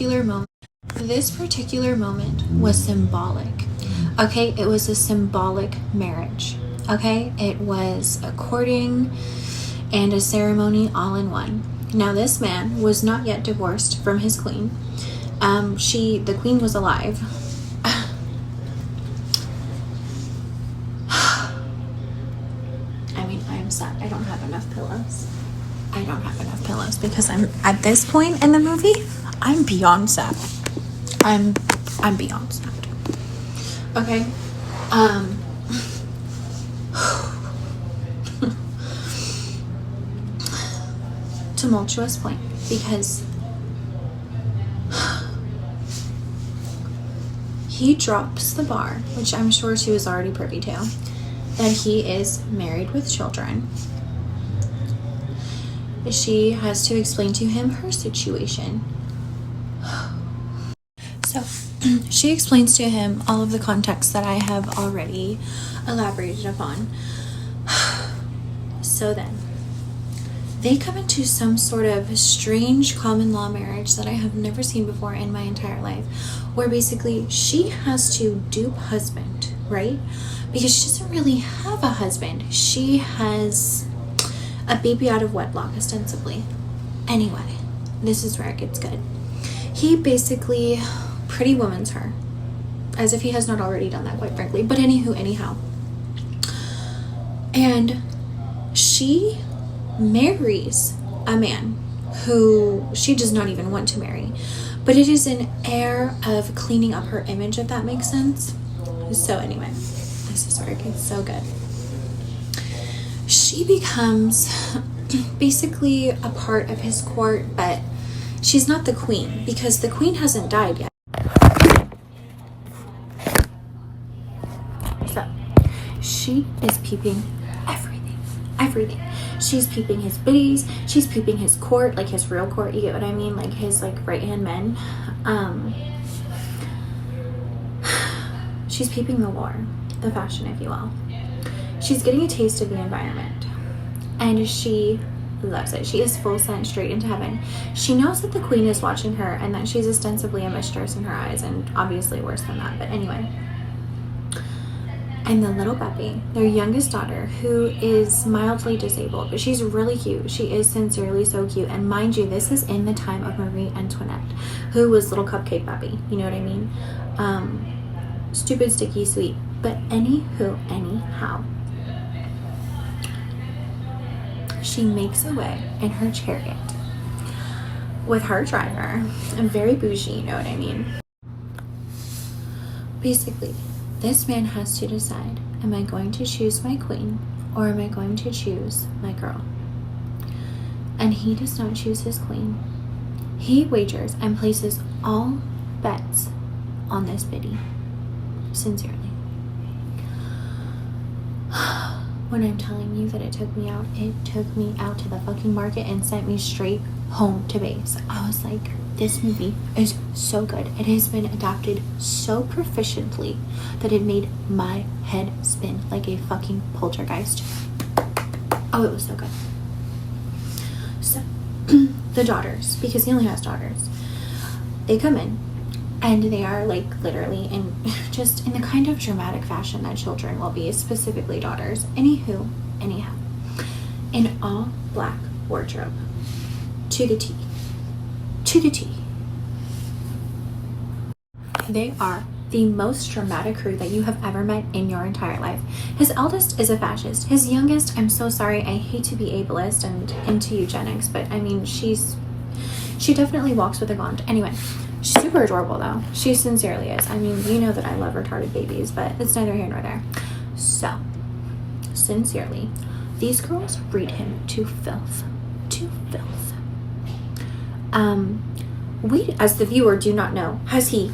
particular moment was symbolic. Okay, it was a symbolic marriage. Okay, it was a courting and a ceremony all in one. Now, this man was not yet divorced from his queen. The queen was alive. I mean, I'm sad. I don't have enough pillows. Because I'm at this point in the movie, I'm beyond sad. I'm beyond sad. Okay. Tumultuous point, because he drops the bar, which I'm sure she was already privy to, that he is married with children. She has to explain to him her situation. So she explains to him all of the context that I have already elaborated upon. So then they come into some sort of strange common law marriage that I have never seen before in my entire life, where basically she has to dupe husband, right? Because she doesn't really have a husband. She has a baby out of wedlock, ostensibly. Anyway, this is where it gets good. He basically Pretty Woman's her, as if he has not already done that, quite frankly. But anyhow. And she marries a man who she does not even want to marry. But it is an air of cleaning up her image, if that makes sense. So anyway, this is where it gets so good. She becomes basically a part of his court, but she's not the queen, because the queen hasn't died yet. So she is peeping everything. She's peeping his biddies, she's peeping his court, like his real court, you get what I mean, like his like right-hand men. She's peeping the lore, the fashion, if you will. She's getting a taste of the environment, and she loves it. She is full sent straight into heaven. She knows that the queen is watching her and that she's ostensibly a mistress in her eyes, and obviously worse than that, but anyway. And the little Beppy, their youngest daughter, who is mildly disabled, but she's really cute. She is sincerely so cute. And mind you, this is in the time of Marie Antoinette, who was little cupcake Beppy. You know what I mean? Stupid, sticky, sweet. But anyhow, she makes a way in her chariot with her driver. I'm very bougie, you know what I mean? Basically, this man has to decide, am I going to choose my queen or am I going to choose my girl? And he does not choose his queen. He wagers and places all bets on this biddy. Sincerely. When I'm telling you that it took me out to the fucking market and sent me straight home to base. I was like, this movie is so good. It has been adapted so proficiently that it made my head spin like a fucking poltergeist. Oh, it was so good. So, the daughters, because he only has daughters, they come in and they are like literally in just in the kind of dramatic fashion that children will be, specifically daughters. Anyhow, in all black wardrobe. To the T. They are the most dramatic crew that you have ever met in your entire life. His eldest is a fascist. His youngest, I'm so sorry, I hate to be ableist and into eugenics, but I mean, she definitely walks with a gaunt. Anyway, she's super adorable though. She sincerely is. I mean, you know that I love retarded babies, but it's neither here nor there. So, sincerely, these girls read him to filth. We, as the viewer, do not know. Has he,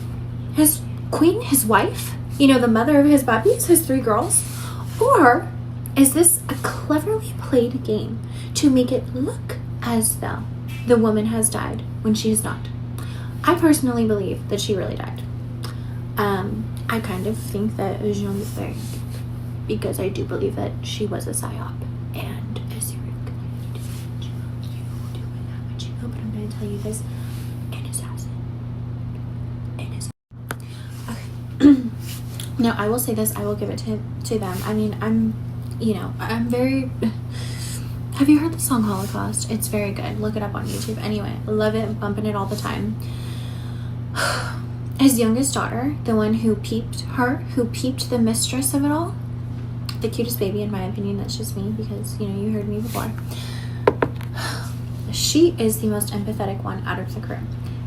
his queen, his wife, you know, the mother of his puppies, his 3 girls? Or is this a cleverly played game to make it look as though the woman has died when she is not? I personally believe that she really died. I kind of think that Jeanne d'Arc, because I do believe that she was a psyop and a serial killer. You do not what you know, but I'm going to tell you this. An assassin. Now, I will say this, I will give it to them. I mean, I'm very... Have you heard the song Holocaust? It's very good. Look it up on YouTube. Anyway, love it, bumping it all the time. His youngest daughter, the one who peeped the mistress of it all, the cutest baby in my opinion, that's just me because, you heard me before. She is the most empathetic one out of the crew.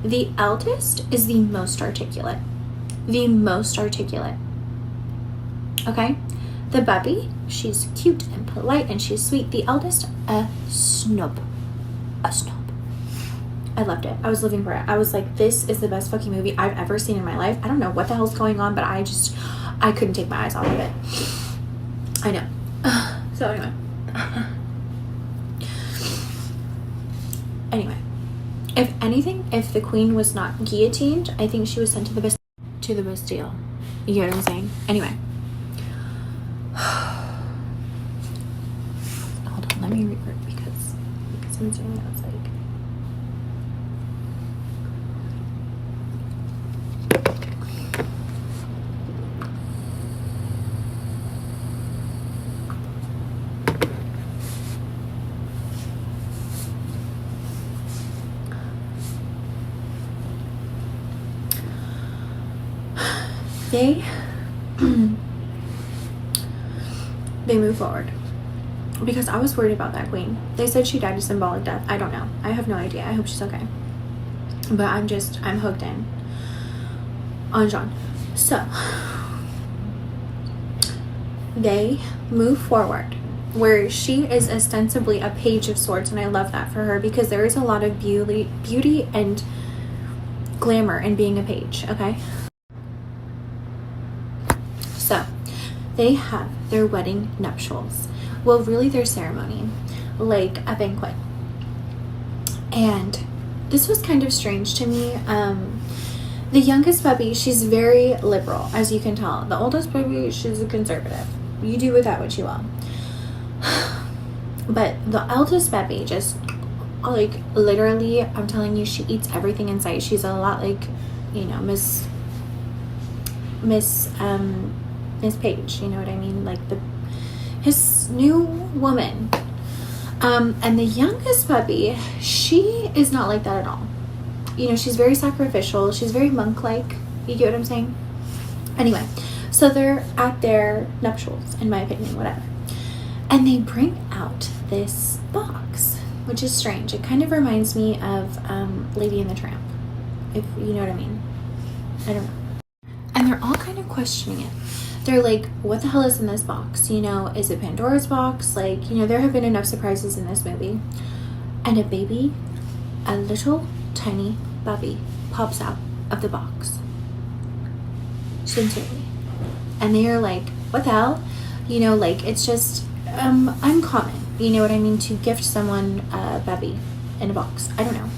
The eldest is the most articulate. The most articulate. Okay? The bubby, she's cute and polite and she's sweet. The eldest, a snob. A snob. I loved it. I was living for it. I was like, this is the best fucking movie I've ever seen in my life. I don't know what the hell's going on, but I couldn't take my eyes off of it. I know. So anyway, if anything, if the queen was not guillotined, I think she was sent to the Bastille. You get what I'm saying? Anyway. Hold on, let me revert because I'm doing that. It's like... They move forward because I was worried about that queen. They said she died a symbolic death. I don't know. I have no idea. I hope she's okay. But I'm hooked in on Jean. So they move forward where she is ostensibly a page of swords, and I love that for her because there is a lot of beauty and glamour in being a page. Okay. So, they have their wedding nuptials. Well, really their ceremony, like a banquet. And this was kind of strange to me. The youngest puppy, she's very liberal, as you can tell. The oldest puppy, she's a conservative. You do with that what you will. But the eldest puppy just, like, literally, I'm telling you, she eats everything in sight. She's a lot like, Miss Page, you know what I mean? Like his new woman. And the youngest puppy, she is not like that at all. She's very sacrificial. She's very monk-like. You get what I'm saying? Anyway, so they're at their nuptials, in my opinion, whatever. And they bring out this box, which is strange. It kind of reminds me of Lady and the Tramp, if you know what I mean. I don't know. And they're all kind of questioning it. They're like, what the hell is in this box? Is it Pandora's box? Like, there have been enough surprises in this movie. And a little tiny puppy pops out of the box. Sincerely. And they are like, what the hell? It's just uncommon. You know what I mean? To gift someone a baby in a box. I don't know.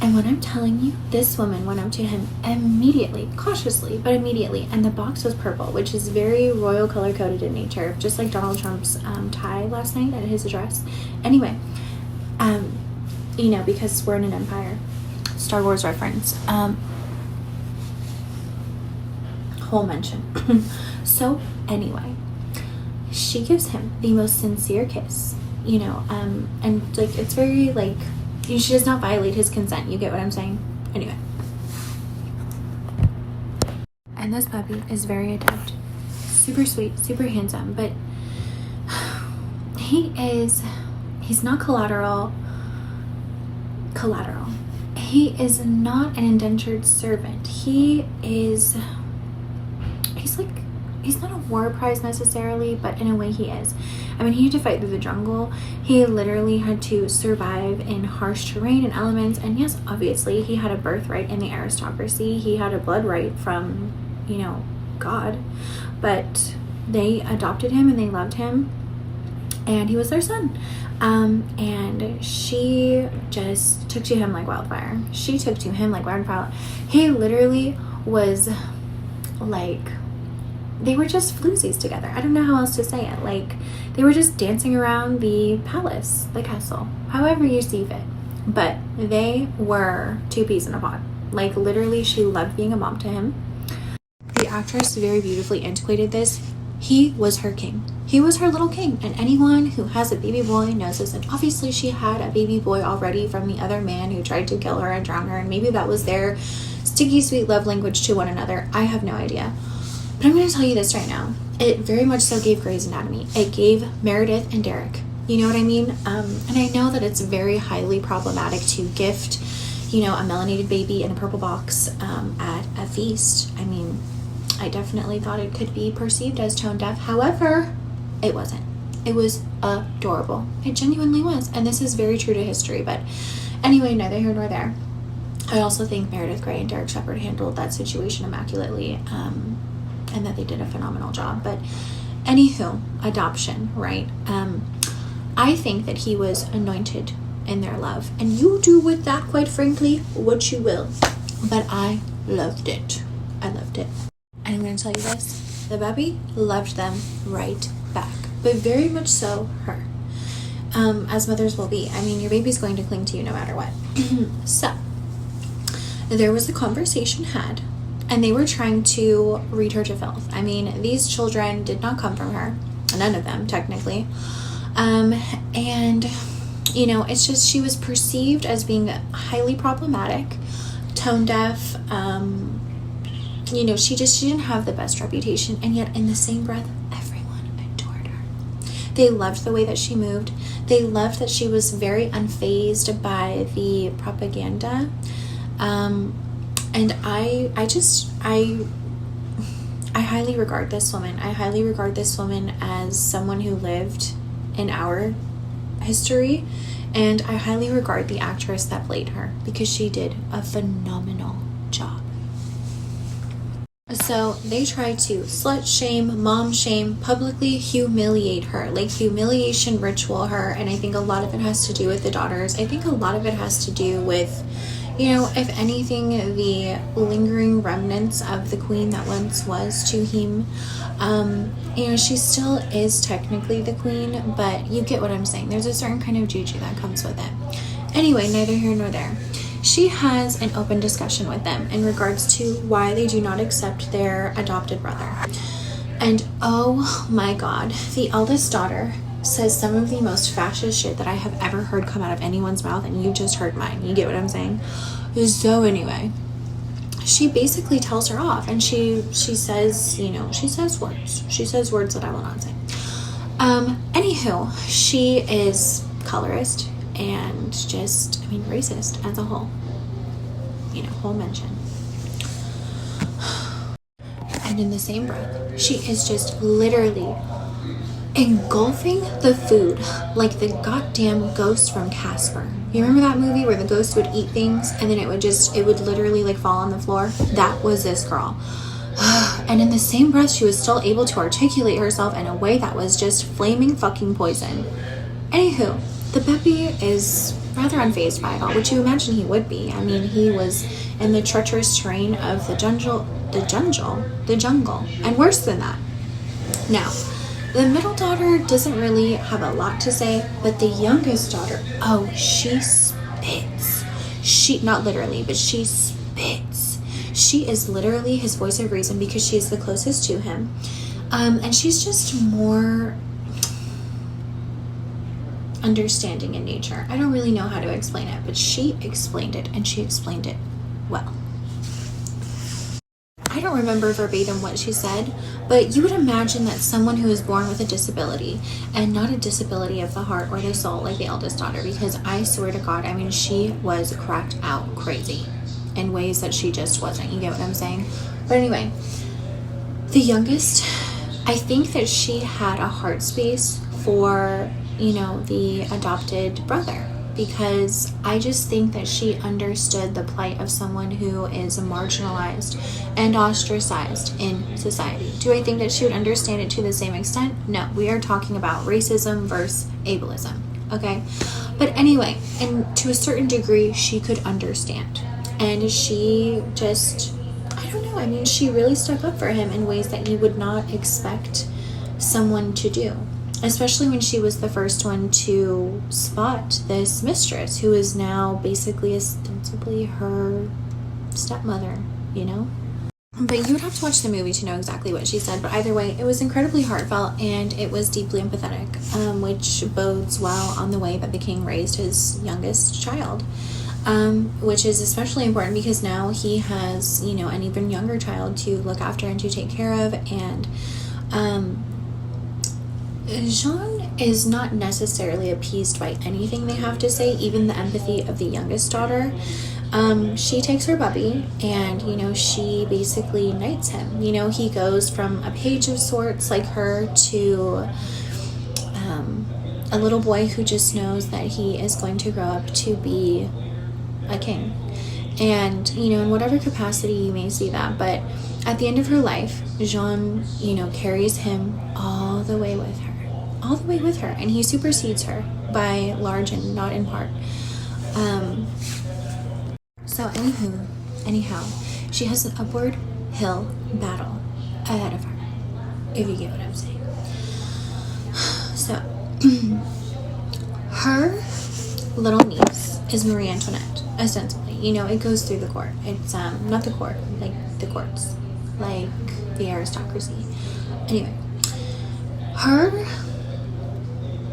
And when I'm telling you, this woman went up to him immediately, cautiously, but immediately. And the box was purple, which is very royal color-coded in nature, just like Donald Trump's tie last night at his address. Anyway, because we're in an empire. Star Wars reference. Whole mention. So, anyway, she gives him the most sincere kiss, and, like, it's very, like... She does not violate his consent. You get what I'm saying? Anyway. And this puppy is very adept. Super sweet, super handsome, but he's not collateral. He is not an indentured servant. He's not a war prize necessarily, but in a way he is. I mean, he had to fight through the jungle. He literally had to survive in harsh terrain and elements. And yes, obviously, he had a birthright in the aristocracy. He had a blood right from, God. But they adopted him and they loved him. And he was their son. And she just took to him like wildfire. He literally was like... They were just floozies together. I don't know how else to say it. Like, they were just dancing around the palace, the castle, however you see fit. But they were two peas in a pod. Like, literally, she loved being a mom to him. The actress very beautifully antiquated this. He was her king. He was her little king. And anyone who has a baby boy knows this. And obviously she had a baby boy already from the other man who tried to kill her and drown her. And maybe that was their sticky sweet love language to one another. I have no idea. But I'm going to tell you this right now. It very much so gave Grey's Anatomy. It gave Meredith and Derek. You know what I mean? And I know that it's very highly problematic to gift, you know, a melanated baby in a purple box at a feast. I mean, I definitely thought it could be perceived as tone deaf. However, it wasn't. It was adorable. It genuinely was. And this is very true to history. But anyway, neither here nor there. I also think Meredith Grey and Derek Shepherd handled that situation immaculately, and that they did a phenomenal job. But anywho, adoption, right? I think that he was anointed in their love. And you do with that, quite frankly, what you will. But I loved it. I loved it. And I'm going to tell you this. The baby loved them right back. But very much so her. As mothers will be. I mean, your baby's going to cling to you no matter what. So, there was a conversation had. And they were trying to read her to filth. I mean, these children did not come from her. None of them, technically. And, you know, it's just she was perceived as being highly problematic, tone deaf. You know, she didn't have the best reputation. And yet, in the same breath, everyone adored her. They loved the way that she moved. They loved that she was very unfazed by the propaganda. And I highly regard this woman. I highly regard this woman as someone who lived in our history. And I highly regard the actress that played her because she did a phenomenal job. So they tried to slut shame, mom shame, publicly humiliate her, like humiliation ritual her. And I think a lot of it has to do with the daughters. I think a lot of it has to do with, you know, if anything, the lingering remnants of the queen that once was to him. You know, she still is technically the queen, but you get what I'm saying. There's a certain kind of juju that comes with it. Anyway, neither here nor there. She has an open discussion with them in regards to why they do not accept their adopted brother. And oh my God, the eldest daughter says some of the most fascist shit that I have ever heard come out of anyone's mouth, and you just heard mine. You get what I'm saying? So anyway, she basically tells her off, and she says, you know, she says words. She says words that I will not say. Anywho, she is colorist and just, I mean, racist as a whole. You know, whole mention. And in the same breath, she is just literally engulfing the food like the goddamn ghost from Casper. You remember that movie where the ghost would eat things and then it would literally like fall on the floor? That was this girl. And in the same breath, she was still able to articulate herself in a way that was just flaming fucking poison. Anywho, the Beppy is rather unfazed by it all, which you imagine he would be. I mean, he was in the treacherous terrain of the jungle, and worse than that. Now, the middle daughter doesn't really have a lot to say, but the youngest daughter, oh, she spits. Not literally, but she spits. She is literally his voice of reason because she's the closest to him. And she's just more understanding in nature. I don't really know how to explain it, but she explained it, and she explained it well. I don't remember verbatim what she said, but you would imagine that someone who is born with a disability, and not a disability of the heart or the soul like the eldest daughter, because I swear to God, I mean, she was cracked out crazy in ways that she just wasn't. You get what I'm saying? But anyway, the youngest, I think that she had a heart space for, you know, the adopted brother, because I just think that she understood the plight of someone who is marginalized and ostracized in society. Do I think that she would understand it to the same extent? No. We are talking about racism versus ableism, okay? But anyway, and to a certain degree, she could understand. And she just, I don't know, I mean, she really stuck up for him in ways that you would not expect someone to do. Especially when she was the first one to spot this mistress, who is now basically ostensibly her stepmother, you know? But you would have to watch the movie to know exactly what she said. But either way, it was incredibly heartfelt and it was deeply empathetic, which bodes well on the way that the king raised his youngest child, which is especially important because now he has, you know, an even younger child to look after and to take care of. And Jean is not necessarily appeased by anything they have to say, even the empathy of the youngest daughter. She takes her puppy and, you know, she basically knights him. You know, he goes from a page of sorts like her to a little boy who just knows that he is going to grow up to be a king. And, you know, in whatever capacity you may see that, but at the end of her life, Jean, you know, carries him all the way with her, and he supersedes her by large and not in part. So anyhow, she has an upward hill battle ahead of her, if you get what I'm saying. So, her little niece is Marie Antoinette, ostensibly. You know, it goes through the court. It's, not the court, like the courts, like the aristocracy. Anyway, her,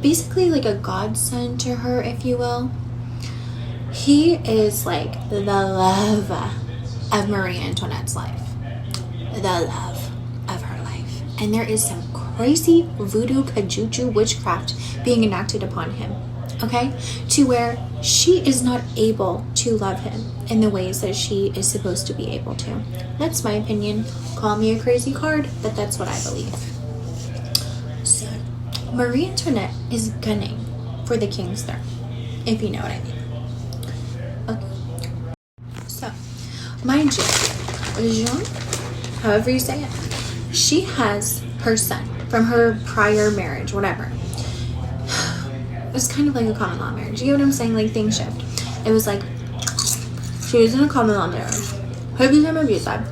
basically like a godson to her, if you will. He is like the love of Marie Antoinette's life. The love of her life. And there is some crazy voodoo, kajuju, witchcraft being enacted upon him. Okay? To where she is not able to love him in the ways that she is supposed to be able to. That's my opinion. Call me a crazy card, but that's what I believe. So, Marie Antoinette is gunning for the king's throne, if you know what I mean. Okay. So, mind you, Jean, however you say it, she has her son from her prior marriage, whatever. It's kind of like a common law marriage. You get what I'm saying? Like, things shift. It was like, she was in a common law marriage. Her became abusive.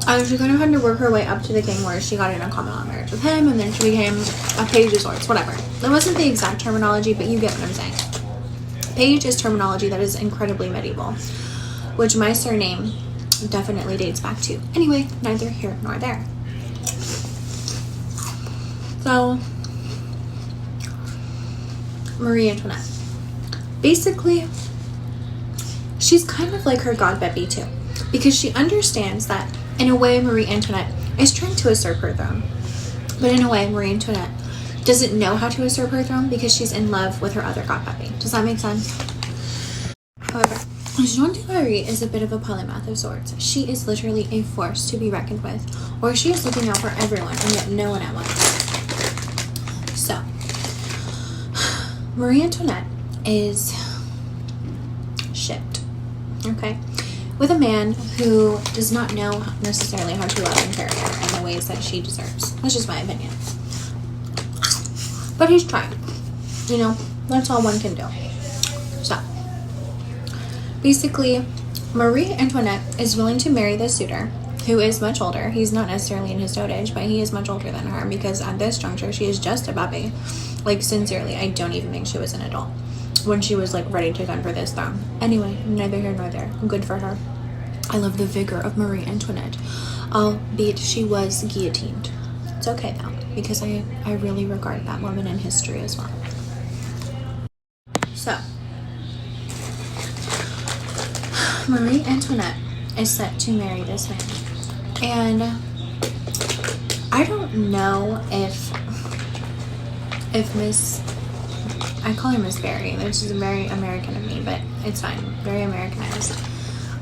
And she kind of had to work her way up to the king where she got in a common law marriage with him, and then she became a page of sorts, whatever. That wasn't the exact terminology, but you get what I'm saying. Page is terminology that is incredibly medieval, which my surname definitely dates back to. Anyway, neither here nor there. So, Marie Antoinette. Basically, she's kind of like her godbaby too, because she understands that in a way Marie Antoinette is trying to usurp her throne, but in a way Marie Antoinette doesn't know how to usurp her throne because she's in love with her other godbaby. Does that make sense? However, Jean du Barry is a bit of a polymath of sorts. She is literally a force to be reckoned with, or she is looking out for everyone and yet no one at once. So, Marie Antoinette is shipped, okay, with a man who does not know necessarily how to love and care for her in the ways that she deserves. That's just my opinion. But he's trying. You know, that's all one can do. So, basically, Marie Antoinette is willing to marry this suitor, who is much older. He's not necessarily in his dotage, but he is much older than her, because at this juncture, she is just a baby. Like, sincerely, I don't even think she was an adult when she was, like, ready to gun for this throne. Anyway, neither here nor there. Good for her. I love the vigor of Marie Antoinette, albeit she was guillotined. It's okay, though, because I really regard that woman in history as well. So, Marie Antoinette is set to marry this man. And I don't know if Miss, I call her Miss Barry, which is very American of me, but it's fine, very Americanized.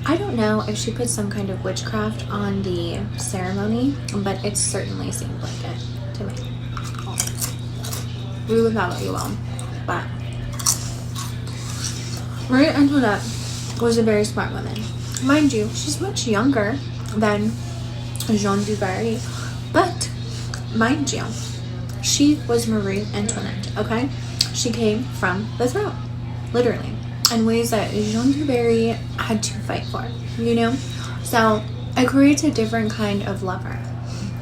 I don't know if she put some kind of witchcraft on the ceremony, but it certainly seemed like it to me. We would have what you will, but Marie Antoinette was a very smart woman. Mind you, she's much younger than Jean du Barry, but mind you, she was Marie Antoinette, okay? She came from the throne, literally, in ways that Jean du Barry had to fight for, you know? So it creates a different kind of lover,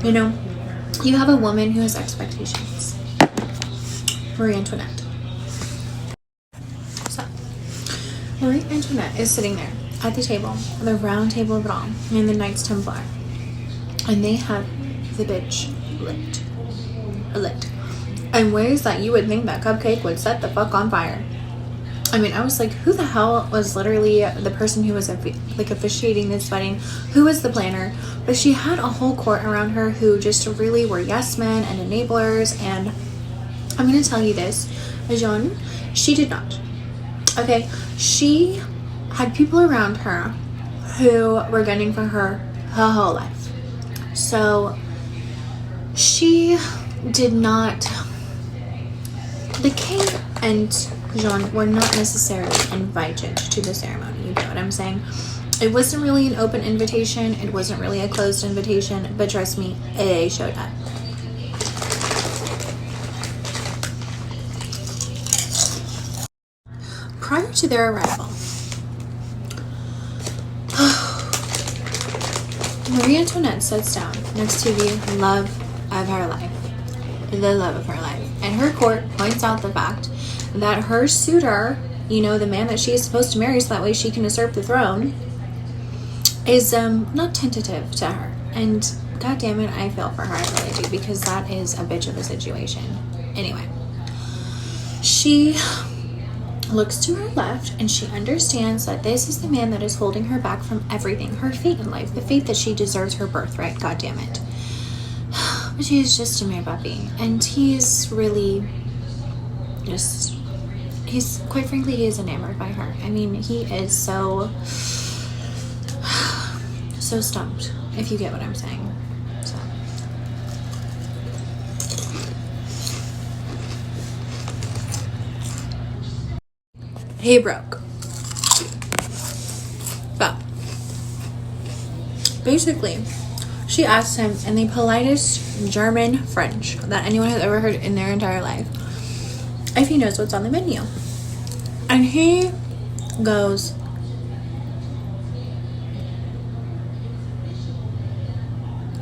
you know? You have a woman who has expectations. Marie Antoinette. So, Marie Antoinette is sitting there at the table, the round table of it all, in the Knights Templar. and they have the bitch lit. In ways that you would think that Cupcake would set the fuck on fire. I mean, I was like, who the hell was literally the person who was like officiating this wedding? Who was the planner? But she had a whole court around her who just really were yes men and enablers. And I'm going to tell you this, Jean, she did not. Okay, she had people around her who were gunning for her whole life. So she did not. The king and Jean were not necessarily invited to the ceremony. You get what I'm saying? It wasn't really an open invitation. It wasn't really a closed invitation. But trust me, they showed up. Prior to their arrival, Marie Antoinette sits down next to the love of her life. The love of her life. And her court points out the fact that her suitor, you know, the man that she is supposed to marry so that way she can usurp the throne, is not tentative to her. And god damn it, I feel for her, I really do, because that is a bitch of a situation. Anyway, she looks to her left and she understands that this is the man that is holding her back from everything, her fate in life, the fate that she deserves, her birthright, god damn it. But she is just a mere puppy, and he's really just, he's, quite frankly, he is enamored by her. I mean, he is so stumped, if you get what I'm saying. So he broke. But basically, she asked him in the politest German French that anyone has ever heard in their entire life if he knows what's on the menu. And he goes,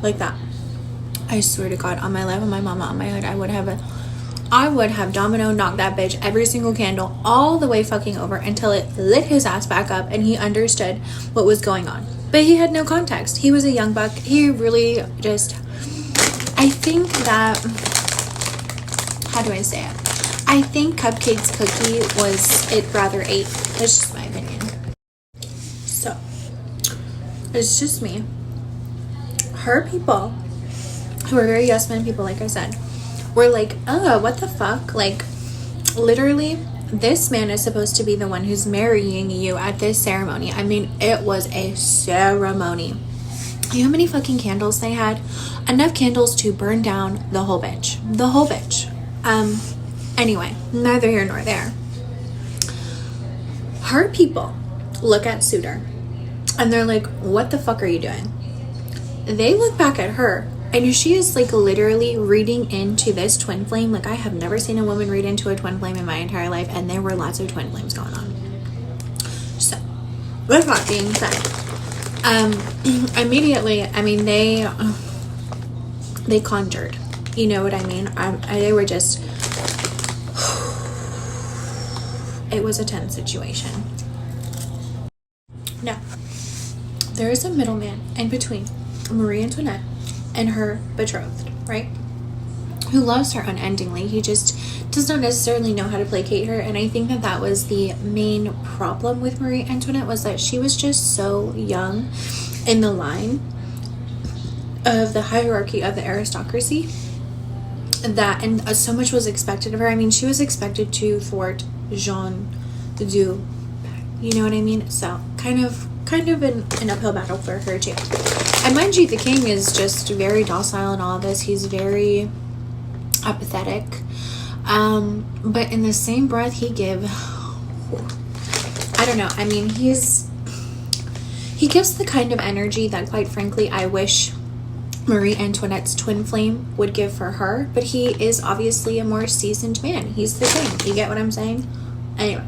like that. I swear to God, on my life, on my mama, on my hood, I would have domino knocked that bitch every single candle all the way fucking over until it lit his ass back up and he understood what was going on. But he had no context. He was a young buck. He really just, I think that, how do I say it? I think Cupcake's cookie was it rather ate. That's just my opinion. So, it's just me. Her people, who are very yes men people, like I said, were like, oh, what the fuck? Like, literally, this man is supposed to be the one who's marrying you at this ceremony. I mean, it was a ceremony. You know how many fucking candles they had? Enough candles to burn down the whole bitch. The whole bitch. Anyway, neither here nor there. Her people look at Suitor and they're like, what the fuck are you doing? They look back at her and she is like literally reading into this twin flame. Like, I have never seen a woman read into a twin flame in my entire life, and there were lots of twin flames going on. So, with that being said, immediately, I mean, they conjured. You know what I mean? They were just, it was a tense situation. Now, there is a middleman in between Marie Antoinette and her betrothed, right? Who loves her unendingly. He just does not necessarily know how to placate her. And I think that that was the main problem with Marie Antoinette, was that she was just so young in the line of the hierarchy of the aristocracy that, and so much was expected of her. I mean, she was expected to thwart Jean du, you know what I mean? So kind of an uphill battle for her too. And mind you, the king is just very docile in all of this. He's very apathetic. But in the same breath he I don't know. I mean, he gives the kind of energy that, quite frankly, I wish Marie Antoinette's twin flame would give for her. But he is obviously a more seasoned man. He's the king. You get what I'm saying? Anyway.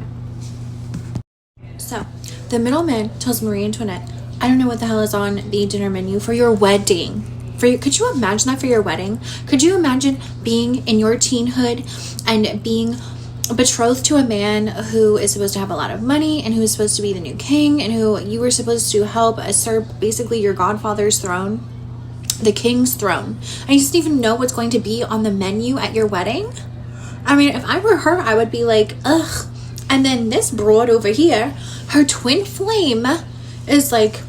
So, the middleman tells Marie Antoinette, I don't know what the hell is on the dinner menu for your wedding. Could you imagine that for your wedding? Could you imagine being in your teenhood and being betrothed to a man who is supposed to have a lot of money and who is supposed to be the new king and who you were supposed to help usurp basically your godfather's throne? the king's throne, and he doesn't even know what's going to be on the menu at your wedding. I mean, if I were her, I would be like, ugh. And then this broad over here, her twin flame is like,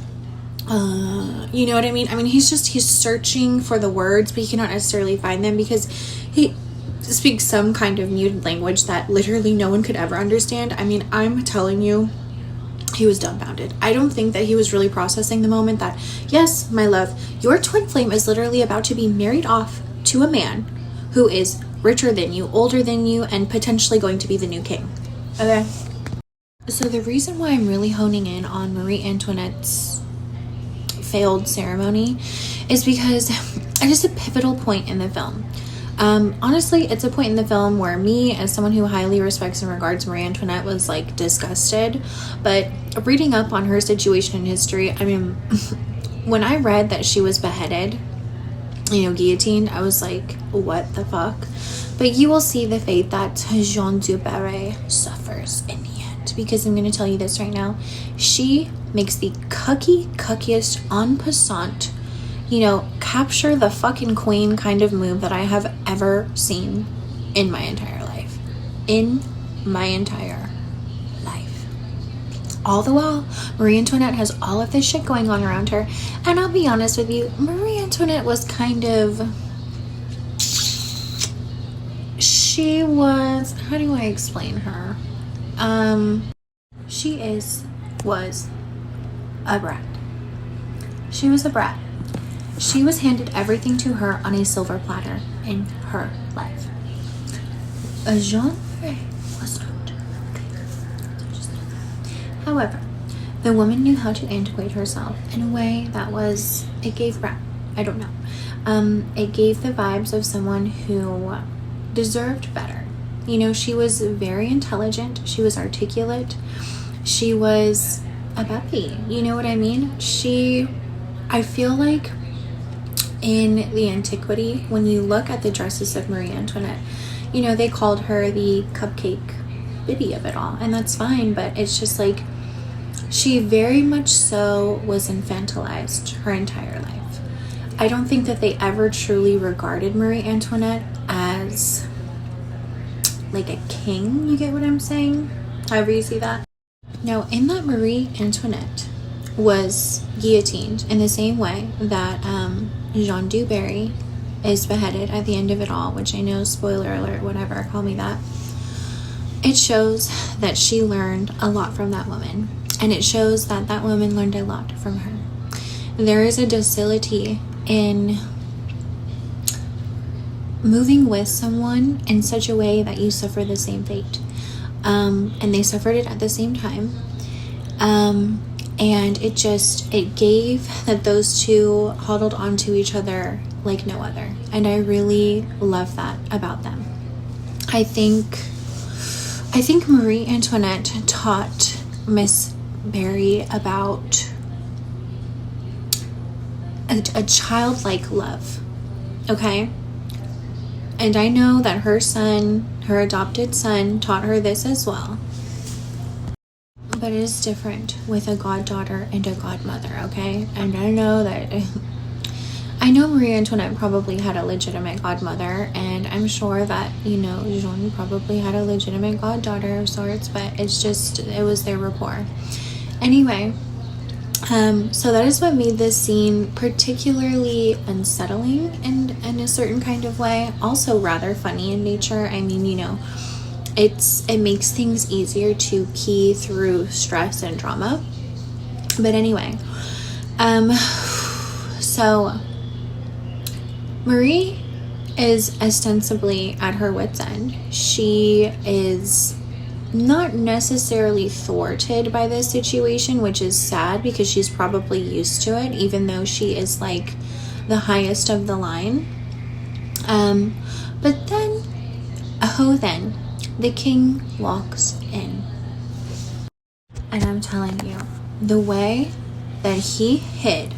you know what I mean? I mean, he's searching for the words, but he cannot necessarily find them because he speaks some kind of muted language that literally no one could ever understand. I mean, I'm telling you, he was dumbfounded. I don't think that he was really processing the moment that, yes, my love, your twin flame is literally about to be married off to a man who is richer than you, older than you, and potentially going to be the new king. Okay? So the reason why I'm really honing in on Marie Antoinette's failed ceremony is because it is a pivotal point in the film. Honestly, it's a point in the film where me, as someone who highly respects and regards Marie Antoinette, was like disgusted. But reading up on her situation in history, I mean, when I read that she was beheaded, guillotined, I was like, what the fuck? But you will see the fate that Jeanne du Barry suffers in the end, because I'm going to tell you this right now. She makes the cuckiest en passant, capture the fucking queen kind of move that I have ever seen in my entire life. In my entire life. All the while, Marie Antoinette has all of this shit going on around her. And I'll be honest with you, Marie Antoinette was kind of... She was... How do I explain her? She was a brat. She was a brat. She was handed everything to her on a silver platter in her life. Jeanne was not. However, the woman knew how to antiquate herself in a way that was, it gave I don't know. It gave the vibes of someone who deserved better. She was very intelligent. She was articulate. She was a Beppy. You know what I mean? I feel like in the antiquity, when you look at the dresses of Marie Antoinette, they called her the cupcake biddy of it all, and that's fine, but it's just like, she very much so was infantilized her entire life. I don't think that they ever truly regarded Marie Antoinette as like a king, you get what I'm saying? However you see that. Now, in that Marie Antoinette was guillotined in the same way that Jeanne du Barry is beheaded at the end of it all, which I know, spoiler alert, whatever, call me that. It shows that she learned a lot from that woman, and it shows that that woman learned a lot from her. There is a docility in moving with someone in such a way that you suffer the same fate, and they suffered it at the same time. And it gave that those two huddled onto each other like no other. And I really love that about them. I think Marie Antoinette taught Miss Barry about a childlike love. Okay? And I know that her adopted son, taught her this as well. But it is different with a goddaughter and a godmother, okay? And I know Marie Antoinette probably had a legitimate godmother, and I'm sure that, Jeanne probably had a legitimate goddaughter of sorts, but it was their rapport. Anyway, so that is what made this scene particularly unsettling in a certain kind of way. Also rather funny in nature. I mean, it makes things easier to key through stress and drama. But anyway, so Marie is ostensibly at her wit's end. She is not necessarily thwarted by this situation, which is sad because she's probably used to it, even though she is like the highest of the line. But then, then the king walks in. And I'm telling you, the way that he hid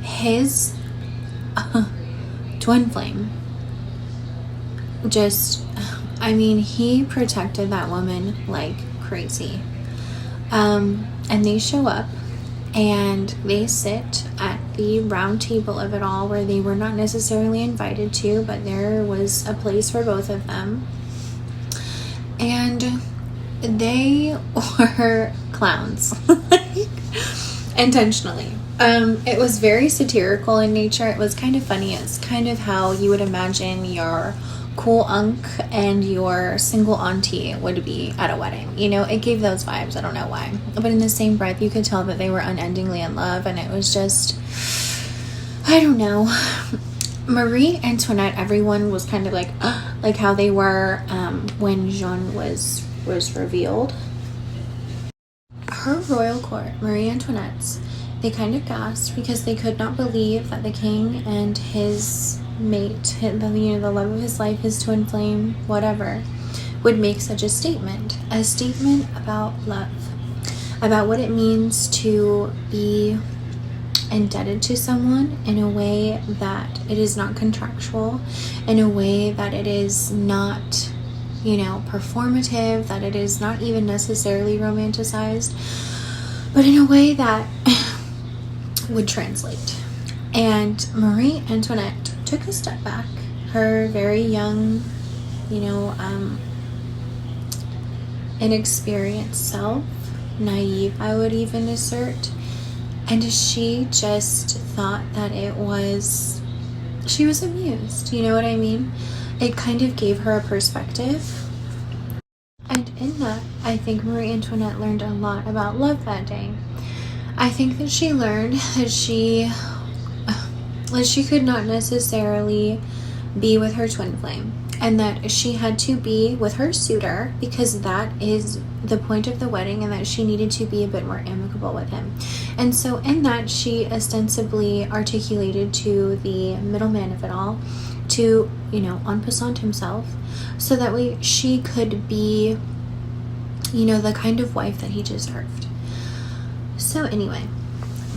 his twin flame, he protected that woman like crazy. And they show up, and they sit at the round table of it all, where they were not necessarily invited to, but there was a place for both of them. And they were clowns. Intentionally. It was very satirical in nature. It was kind of funny. It's kind of how you would imagine your cool unc and your single auntie would be at a wedding. You know, it gave those vibes. I don't know why. But in the same breath, you could tell that they were unendingly in love, and it was just, I don't know. Marie Antoinette, everyone was kind of like how they were when Jeanne was revealed. Her royal court, Marie Antoinette's, they kind of gasped because they could not believe that the king and his mate, the love of his life, his twin flame, whatever, would make such a statement about love, about what it means to be indebted to someone in a way that it is not contractual, in a way that it is not, performative, that it is not even necessarily romanticized, but in a way that would translate. And Marie Antoinette took a step back, her very young, inexperienced self, naive, I would even assert, and she just thought that she was amused, you know what I mean? It kind of gave her a perspective. And in that, I think Marie Antoinette learned a lot about love that day. I think that she learned that she could not necessarily be with her twin flame, and that she had to be with her suitor because that is the point of the wedding, and that she needed to be a bit more amicable with him. And so in that, she ostensibly articulated to the middleman of it all to, en passant himself, so that way she could be, the kind of wife that he deserved. So anyway,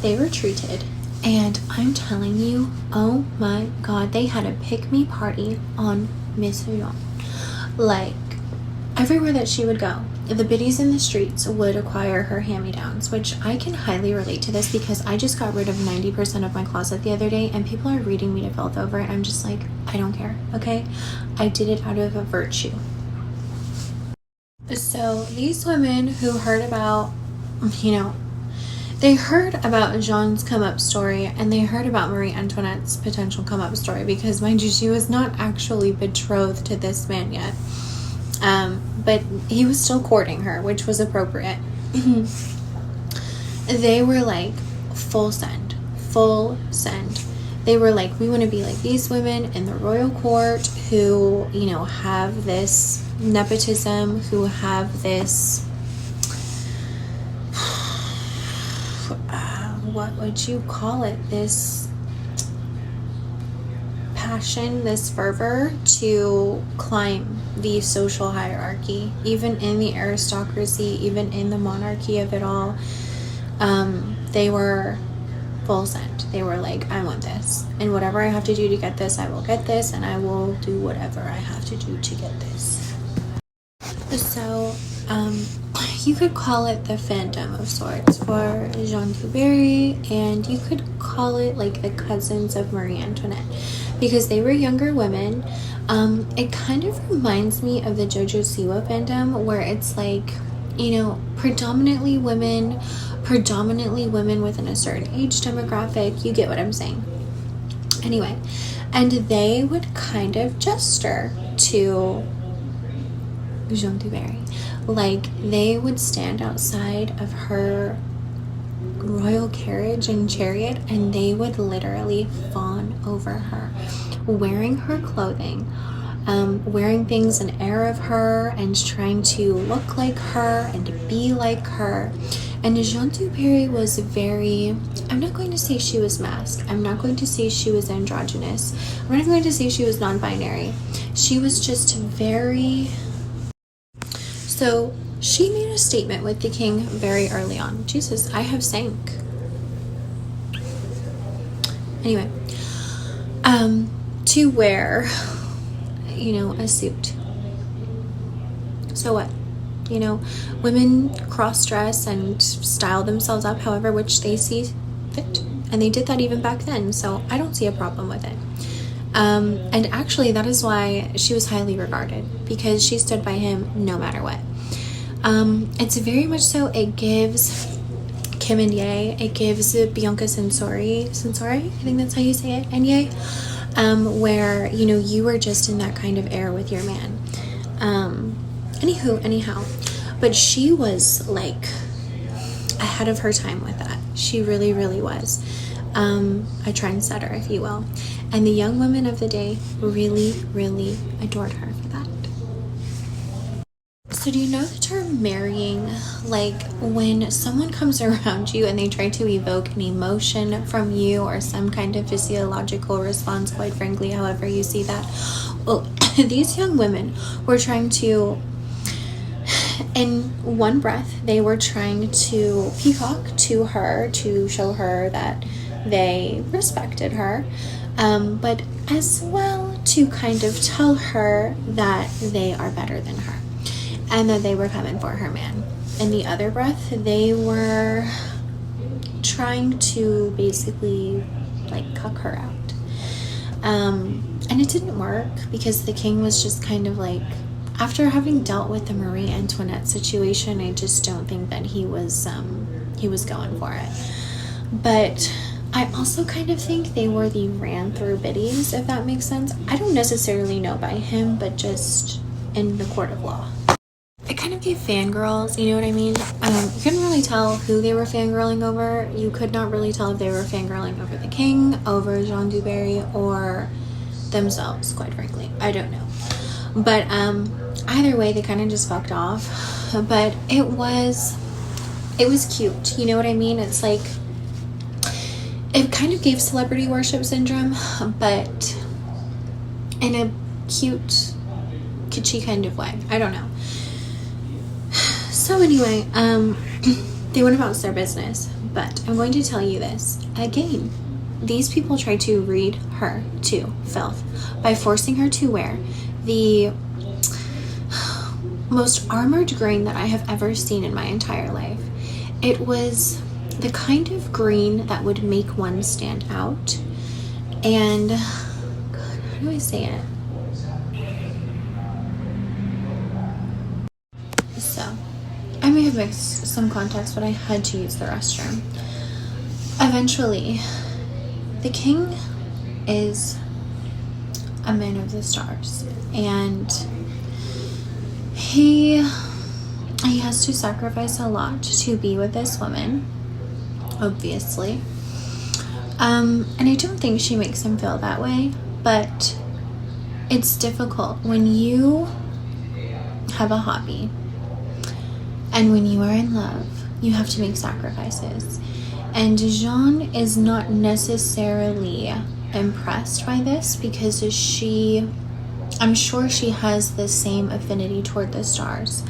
they retreated, and I'm telling you, oh my god, they had a pick-me party on Miss Jeanne. Like, everywhere that she would go, the biddies in the streets would acquire her hand-me-downs, which I can highly relate to this because I just got rid of 90% of my closet the other day, and people are reading me to filth over it. I'm just like, I don't care, okay? I did it out of a virtue. So these women who heard about, they heard about Jeanne's come-up story, and they heard about Marie Antoinette's potential come-up story because, mind you, she was not actually betrothed to this man yet. But he was still courting her, which was appropriate. They were like, full send. They were like, we want to be like these women in the royal court who, have this nepotism, who have this, what would you call it? This passion, this fervor to climb the social hierarchy, even in the aristocracy, even in the monarchy of it all. They were full send. They were like, I want this, and whatever I have to do to get this, I will get this, and I will do whatever I have to do to get this. So you could call it the fandom of sorts for Jeanne du Barry, and you could call it like the cousins of Marie Antoinette, because they were younger women. It kind of reminds me of the Jojo Siwa fandom, where it's like, predominantly women within a certain age demographic. You get what I'm saying. Anyway, and they would kind of gesture to Jeanne du Barry. Like, they would stand outside of her royal carriage and chariot, and they would literally fawn over her, wearing her clothing, wearing things an air of her, and trying to look like her and to be like her. And Jeanne du Barry was very, I'm not going to say she was masked, I'm not going to say she was androgynous, I'm not going to say she was non-binary. She was just very... So she made a statement with the king very early on. Jesus, I have sank. Anyway, to wear, a suit. So what? You know, women cross-dress and style themselves up however which they see fit. And they did that even back then. So I don't see a problem with it. And actually, that is why she was highly regarded, because she stood by him no matter what. It's very much so, it gives Kim and Ye, it gives Bianca Censori, I think that's how you say it, and Ye, where, you know, you were just in that kind of era with your man. Anyhow, but she was like ahead of her time with that. She really, really was. A trendsetter, if you will. And the young women of the day really, really adored her for that. So do you know the term marrying? Like when someone comes around you and they try to evoke an emotion from you or some kind of physiological response, quite frankly, however you see that. Well, these young women were trying to, in one breath, they were trying to peacock to her to show her that they respected her, but as well to kind of tell her that they are better than her and that they were coming for her man. In the other breath, they were trying to basically like cuck her out. And it didn't work because the king was just kind of like, after having dealt with the Marie Antoinette situation, I just don't think that he was going for it. But I also kind of think they were the ran through biddies, if that makes sense. I don't necessarily know by him, but just in the court of law. It kind of gave fangirls, you know what I mean? You couldn't really tell who they were fangirling over. You could not really tell if they were fangirling over the king, over Jean du Barry, or themselves, quite frankly. I don't know. But either way, they kind of just fucked off. But it was cute, you know what I mean? It's like, it kind of gave celebrity worship syndrome, but in a cute, kitschy kind of way. I don't know. So anyway, they went about their business, but I'm going to tell you this. Again, these people tried to read her to filth by forcing her to wear the most armored green that I have ever seen in my entire life. It was the kind of green that would make one stand out. And God, how do I say it? So I may have mixed some context, but I had to use the restroom. Eventually, the king is a man of the stars, and he has to sacrifice a lot to be with this woman, obviously. And I don't think she makes him feel that way, but it's difficult when you have a hobby and when you are in love, you have to make sacrifices. And Jean is not necessarily impressed by this because I'm sure she has the same affinity toward the stars,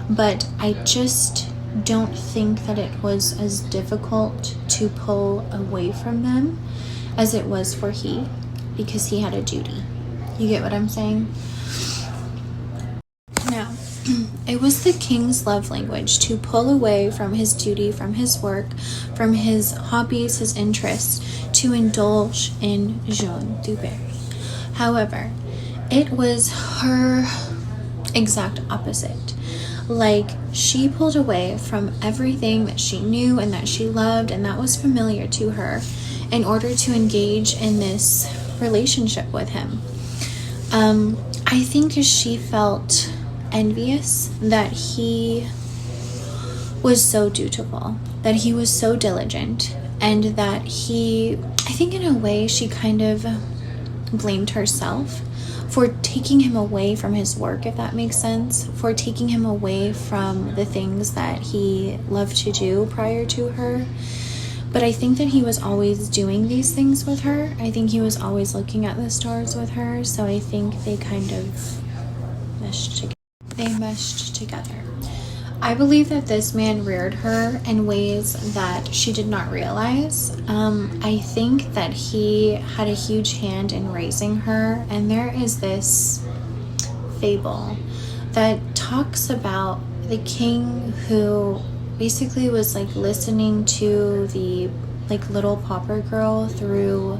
but I just don't think that it was as difficult to pull away from them as it was for he, because he had a duty. You get what I'm saying? Now, it was the king's love language to pull away from his duty, from his work, from his hobbies, his interests, to indulge in Jean du Barry. However, it was her exact opposite. Like, she pulled away from everything that she knew and that she loved and that was familiar to her in order to engage in this relationship with him. I think she felt envious that he was so dutiful, that he was so diligent, and that I think in a way she kind of blamed herself for taking him away from his work, if that makes sense, for taking him away from the things that he loved to do prior to her. But I think that he was always doing these things with her. I think he was always looking at the stars with her, so I think they kind of meshed together. I believe that this man reared her in ways that she did not realize. I think that he had a huge hand in raising her, and there is this fable that talks about the king who basically was like listening to the like little pauper girl through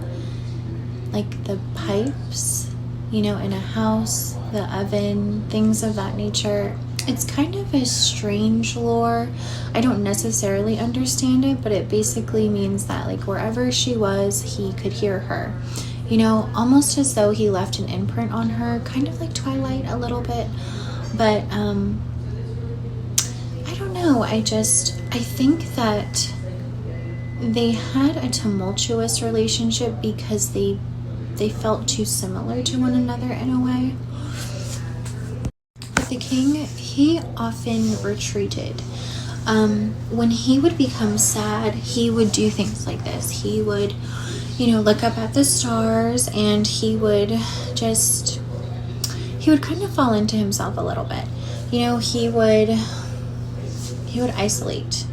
like the pipes, you know, in a house, the oven, things of that nature. It's kind of a strange lore. I don't necessarily understand it, but it basically means that like wherever she was, he could hear her. You know, almost as though he left an imprint on her, kind of like Twilight a little bit. But I don't know. I think that they had a tumultuous relationship because they felt too similar to one another in a way. But the king, he often retreated. When he would become sad, he would do things like this. He would, you know, look up at the stars, and he would kind of fall into himself a little bit. You know, he would isolate.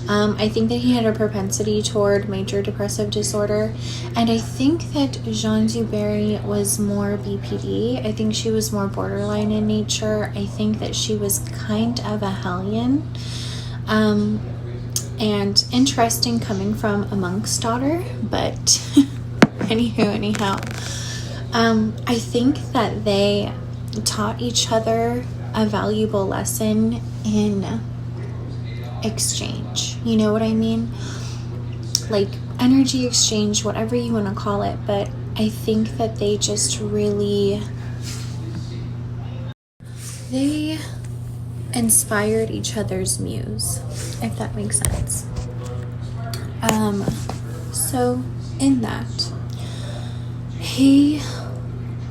I think that he had a propensity toward major depressive disorder, and I think that Jeanne du Barry was more BPD. I think she was more borderline in nature. I think that she was kind of a hellion. And interesting coming from a monk's daughter, but anyhow, I think that they taught each other a valuable lesson in exchange. You know what I mean? Like energy exchange, whatever you want to call it. But I think that they just really, they inspired each other's muse, if that makes sense. So in that, he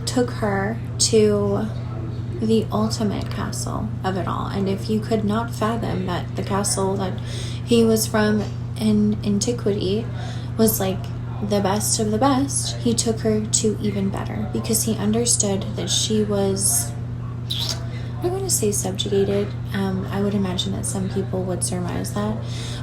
took her to the ultimate castle of it all. And if you could not fathom that the castle that he was from in antiquity was like the best of the best, he took her to even better, because he understood that she was, I'm going to say subjugated. I would imagine that some people would surmise that,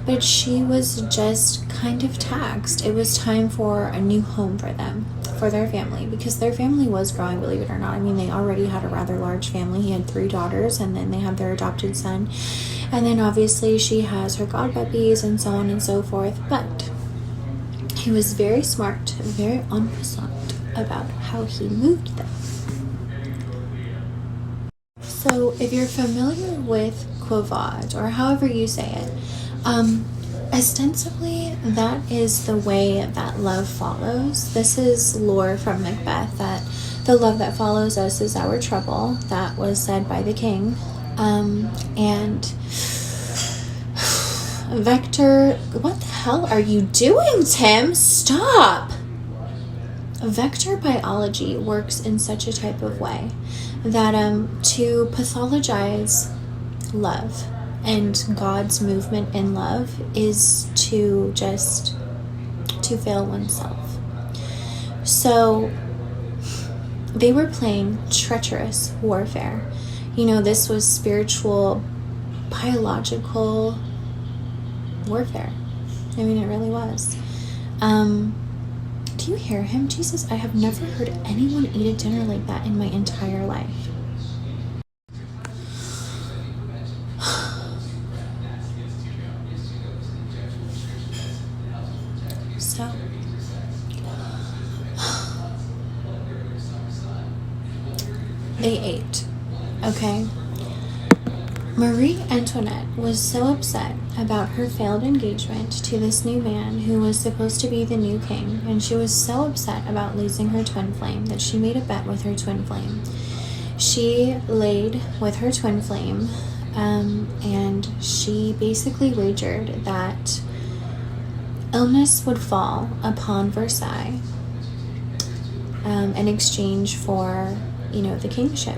but she was just kind of taxed. It was time for a new home for them, for their family, because their family was growing, believe it or not. I mean, they already had a rather large family. He had 3 daughters, and then they had their adopted son, and then obviously she has her god puppies and so on and so forth. But he was very smart, very en passant about how he moved them. So if you're familiar with Quo Vadis, or however you say it, ostensibly that is the way that love follows. This is lore from Macbeth, that the love that follows us is our trouble. That was said by the king. And Vector, what the hell are you doing, Tim? Stop! Vector biology works in such a type of way that to pathologize love and God's movement in love is to fail oneself. So they were playing treacherous warfare. You know, this was spiritual, biological warfare. I mean, it really was. Do you hear him? Jesus, I have never heard anyone eat a dinner like that in my entire life. So, they ate, okay? Marie Antoinette was so upset about her failed engagement to this new man who was supposed to be the new king, and she was so upset about losing her twin flame that she made a bet with her twin flame. She laid with her twin flame, and she basically wagered that illness would fall upon Versailles in exchange for, you know, the kingship.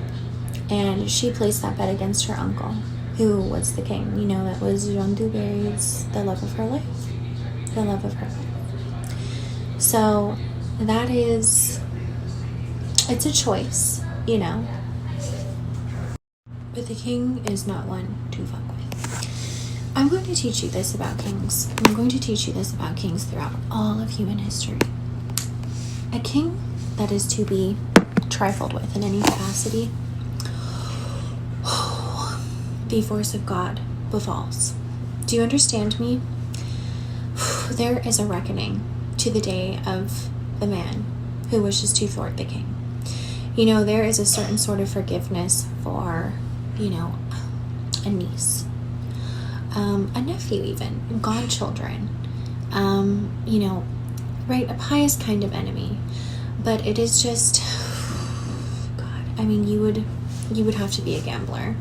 And she placed that bet against her uncle, who was the king. You know, that was Jeanne du Barry's, the love of her life. The love of her life. So that is, it's a choice, you know. But the king is not one to fuck with. I'm going to teach you this about kings. I'm going to teach you this about kings throughout all of human history. A king that is to be trifled with in any capacity, the force of God befalls. Do you understand me? There is a reckoning to the day of the man who wishes to thwart the king. You know, there is a certain sort of forgiveness for, you know, a niece, a nephew even, godchildren, you know, right, a pious kind of enemy. But it is just, God, I mean, you would have to be a gambler.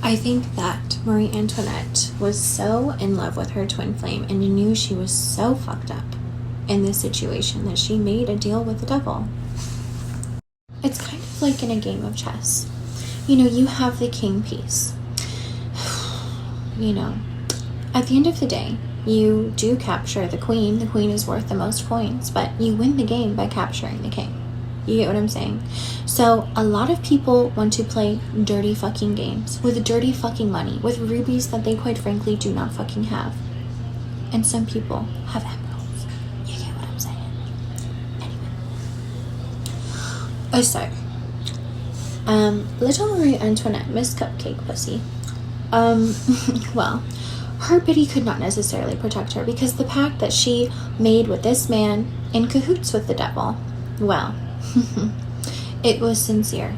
I think that Marie Antoinette was so in love with her twin flame and knew she was so fucked up in this situation that she made a deal with the devil. It's kind of like in a game of chess. You know, you have the king piece. You know, at the end of the day, you do capture the queen. The queen is worth the most points, but you win the game by capturing the king. You get what I'm saying? So a lot of people want to play dirty fucking games with dirty fucking money, with rubies that they quite frankly do not fucking have. And some people have emeralds. You get what I'm saying? Anyway. So, little Marie Antoinette, Miss Cupcake Pussy. Well, her pity could not necessarily protect her because the pact that she made with this man in cahoots with the devil, well, it was sincere.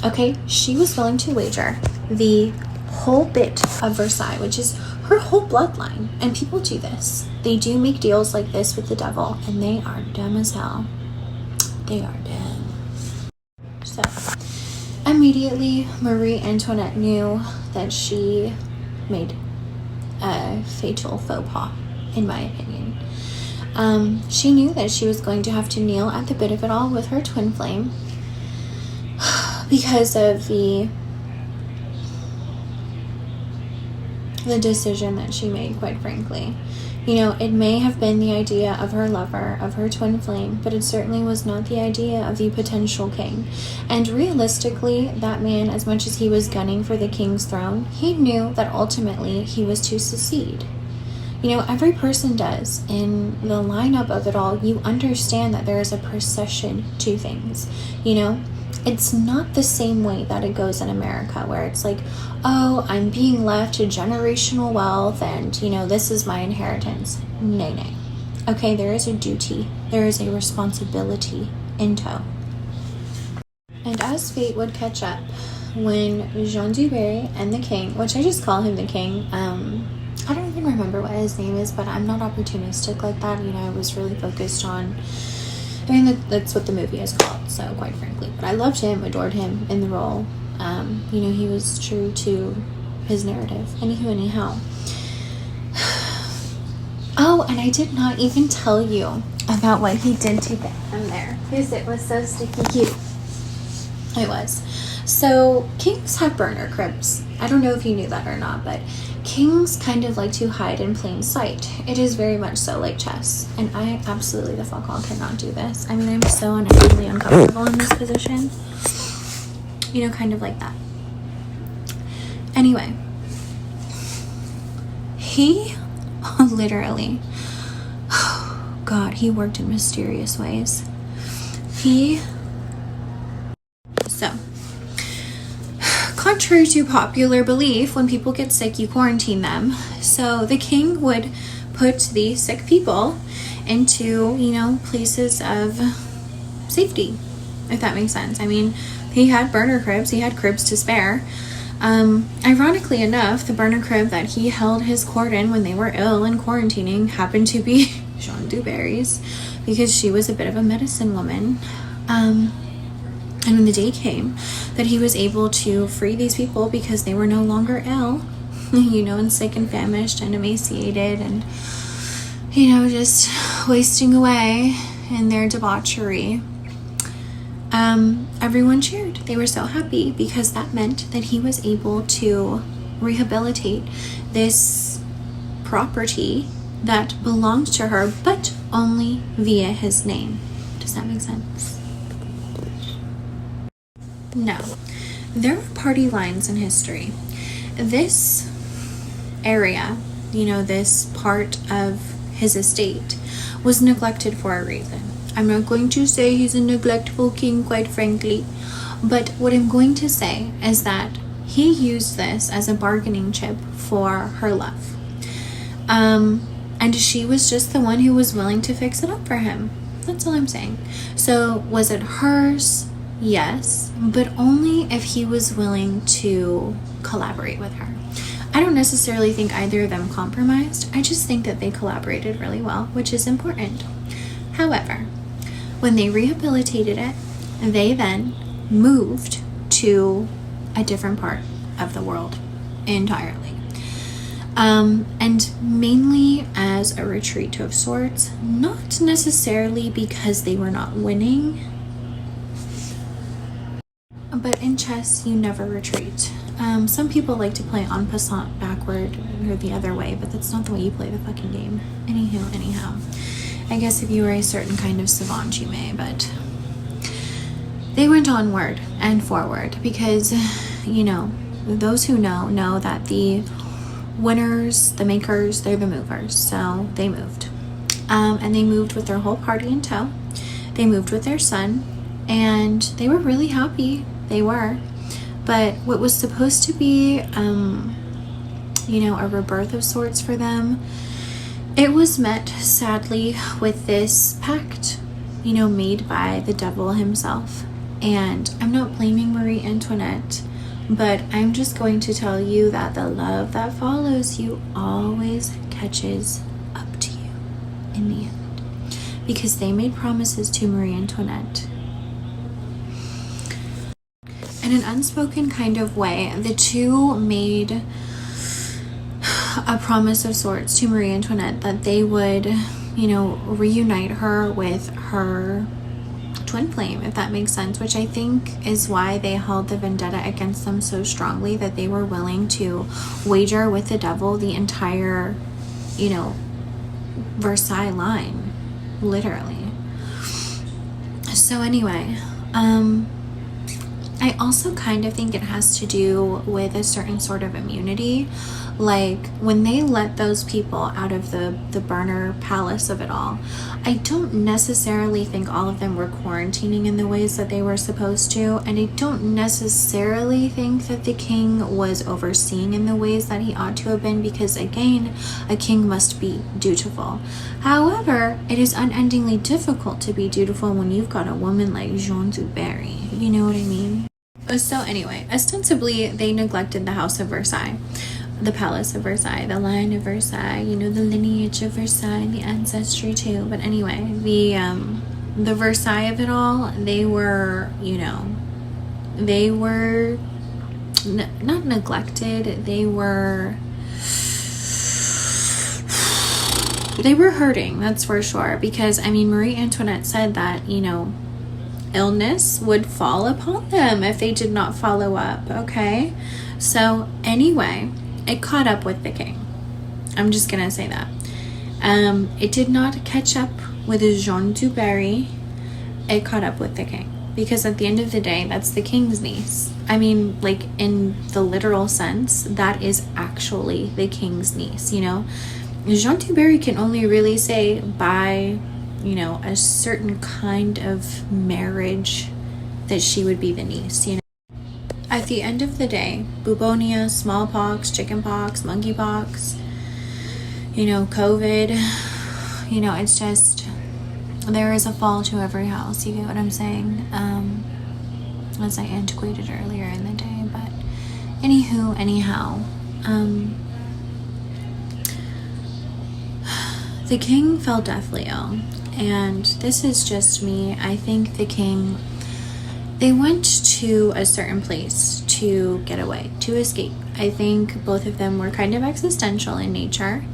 Okay, she was willing to wager the whole bit of Versailles, which is her whole bloodline. And people do this. They do make deals like this with the devil, and they are dumb as hell. They are dumb. So, immediately, Marie Antoinette knew that she made a fatal faux pas, in my opinion. She knew that she was going to have to kneel at the bit of it all with her twin flame because of the decision that she made, quite frankly. You know, it may have been the idea of her lover, of her twin flame, but it certainly was not the idea of the potential king. And realistically, that man, as much as he was gunning for the king's throne, he knew that ultimately he was to secede. You know, every person does. In the lineup of it all, you understand that there is a procession to things. You know, it's not the same way that it goes in America, where it's like, oh, I'm being left to generational wealth and, you know, this is my inheritance. Nay, nay. Okay, there is a duty. There is a responsibility in tow. And as fate would catch up, when Jean du Barry and the king, which I just call him the king, I don't even remember what his name is, but I'm not opportunistic like that. You know, I was really focused on, I mean, that's what the movie is called, so quite frankly. But I loved him, adored him in the role. You know, he was true to his narrative. Anyhow. Oh, and I did not even tell you about what he did to get him there, because it was so sticky cute. It was. So, kings have burner cribs. I don't know if you knew that or not, but kings kind of like to hide in plain sight. It is very much so like chess. And I absolutely the fuck all cannot do this. I mean, I'm so unendingly uncomfortable in this position. You know, kind of like that. Anyway. He literally, God, he worked in mysterious ways. Contrary to popular belief, when people get sick, you quarantine them. So the king would put the sick people into, you know, places of safety, if that makes sense. I mean, he had burner cribs. He had cribs to spare. Ironically enough, the burner crib that he held his court in when they were ill and quarantining happened to be Jean du Barry's, because she was a bit of a medicine woman. And when the day came that he was able to free these people because they were no longer ill, you know, and sick and famished and emaciated and, you know, just wasting away in their debauchery, everyone cheered. They were so happy because that meant that he was able to rehabilitate this property that belonged to her, but only via his name. Does that make sense? No. There are party lines in history. This area, you know, this part of his estate was neglected for a reason. I'm not going to say he's a neglectful king, quite frankly, But what I'm going to say is that he used this as a bargaining chip for her love. And she was just the one who was willing to fix it up for him. That's all I'm saying. So was it hers? Yes, but only if he was willing to collaborate with her. I don't necessarily think either of them compromised. I just think that they collaborated really well, which is important. However, when they rehabilitated it, they then moved to a different part of the world entirely. And mainly as a retreat of sorts, not necessarily because they were not winning, but in chess, you never retreat. Some people like to play en passant backward or the other way, but that's not the way you play the fucking game. Anyhow. I guess if you were a certain kind of savant, you may, but they went onward and forward because, you know, those who know that the winners, the makers, they're the movers. So they moved. And they moved with their whole party in tow. They moved with their son, and they were really happy. They were. But what was supposed to be, you know, a rebirth of sorts for them, it was met, sadly, with this pact, you know, made by the devil himself. And I'm not blaming Marie Antoinette, but I'm just going to tell you that the love that follows you always catches up to you in the end. Because they made promises to Marie Antoinette. In an unspoken kind of way, the two made a promise of sorts to Marie Antoinette that they would, you know, reunite her with her twin flame, if that makes sense, which I think is why they held the vendetta against them so strongly that they were willing to wager with the devil the entire, you know, Versailles line, literally. So anyway, I also kind of think it has to do with a certain sort of immunity. Like when they let those people out of the burner palace of it all, I don't necessarily think all of them were quarantining in the ways that they were supposed to, and I don't necessarily think that the king was overseeing in the ways that he ought to have been, because again, a king must be dutiful. However, it is unendingly difficult to be dutiful when you've got a woman like Jeanne du Barry. You know what I mean? So anyway, ostensibly they neglected the House of Versailles, the Palace of Versailles, the line of Versailles, you know, the lineage of Versailles, the ancestry too. But anyway, the Versailles of it all, they were, you know, they were not neglected, they were hurting, that's for sure. Because I mean, Marie Antoinette said that, you know, illness would fall upon them if they did not follow up. Okay, so anyway, it caught up with the king. I'm just gonna say that. It did not catch up with Jeanne du Barry. It caught up with the king, because at the end of the day, that's the king's niece. I mean, like in the literal sense, that is actually the king's niece. You know, Jeanne du Barry can only really say by, you know, a certain kind of marriage that she would be the niece, you know. At the end of the day, bubonia, smallpox, chickenpox, monkeypox, you know, COVID, you know, it's just, there is a fall to every house, you get what I'm saying? As I antiquated earlier in the day, but anyhow, the king fell deathly ill. And this is just me. I think the king, they went to a certain place to get away, to escape. I think both of them were kind of existential in nature.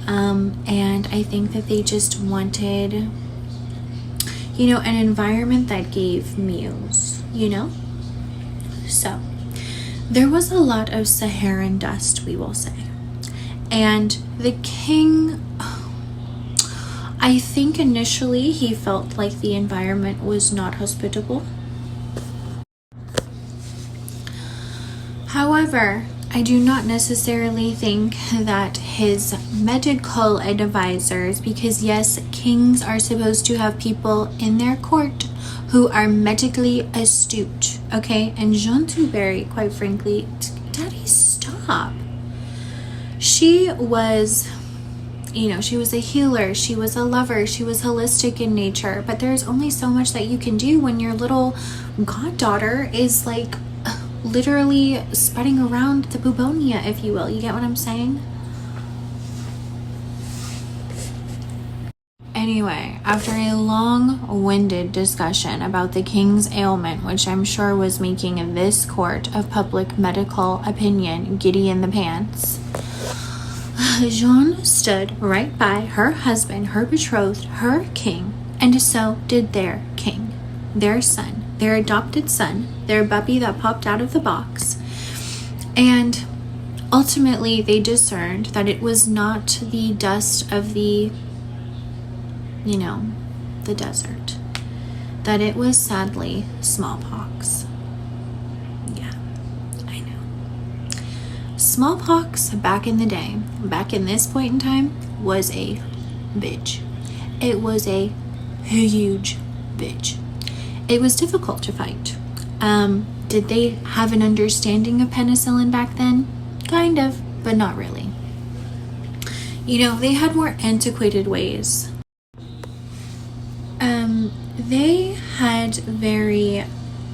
And I think that they just wanted, you know, an environment that gave muse, you know? So there was a lot of Saharan dust, we will say. And the king, I think initially he felt like the environment was not hospitable. However, I do not necessarily think that his medical advisors, because yes, kings are supposed to have people in their court who are medically astute, okay? And Jeanne du Barry, quite frankly, Daddy, stop. She was, she was a healer, she was a lover, she was holistic in nature, but there's only so much that you can do when your little goddaughter is like literally spreading around the bubonia, if you will. You get what I'm saying? Anyway, after a long-winded discussion about the king's ailment, which I'm sure was making this court of public medical opinion giddy in the pants, Jeanne stood right by her husband, her betrothed, her king, and so did their king, their son, their adopted son, their puppy that popped out of the box. And ultimately, they discerned that it was not the dust of the desert, that it was sadly smallpox. Yeah, I know. Smallpox back in the day, back in this point in time, was a bitch. It was a huge bitch. It was difficult to fight. Did they have an understanding of penicillin back then? Kind of, but not really. They had more antiquated ways. They had very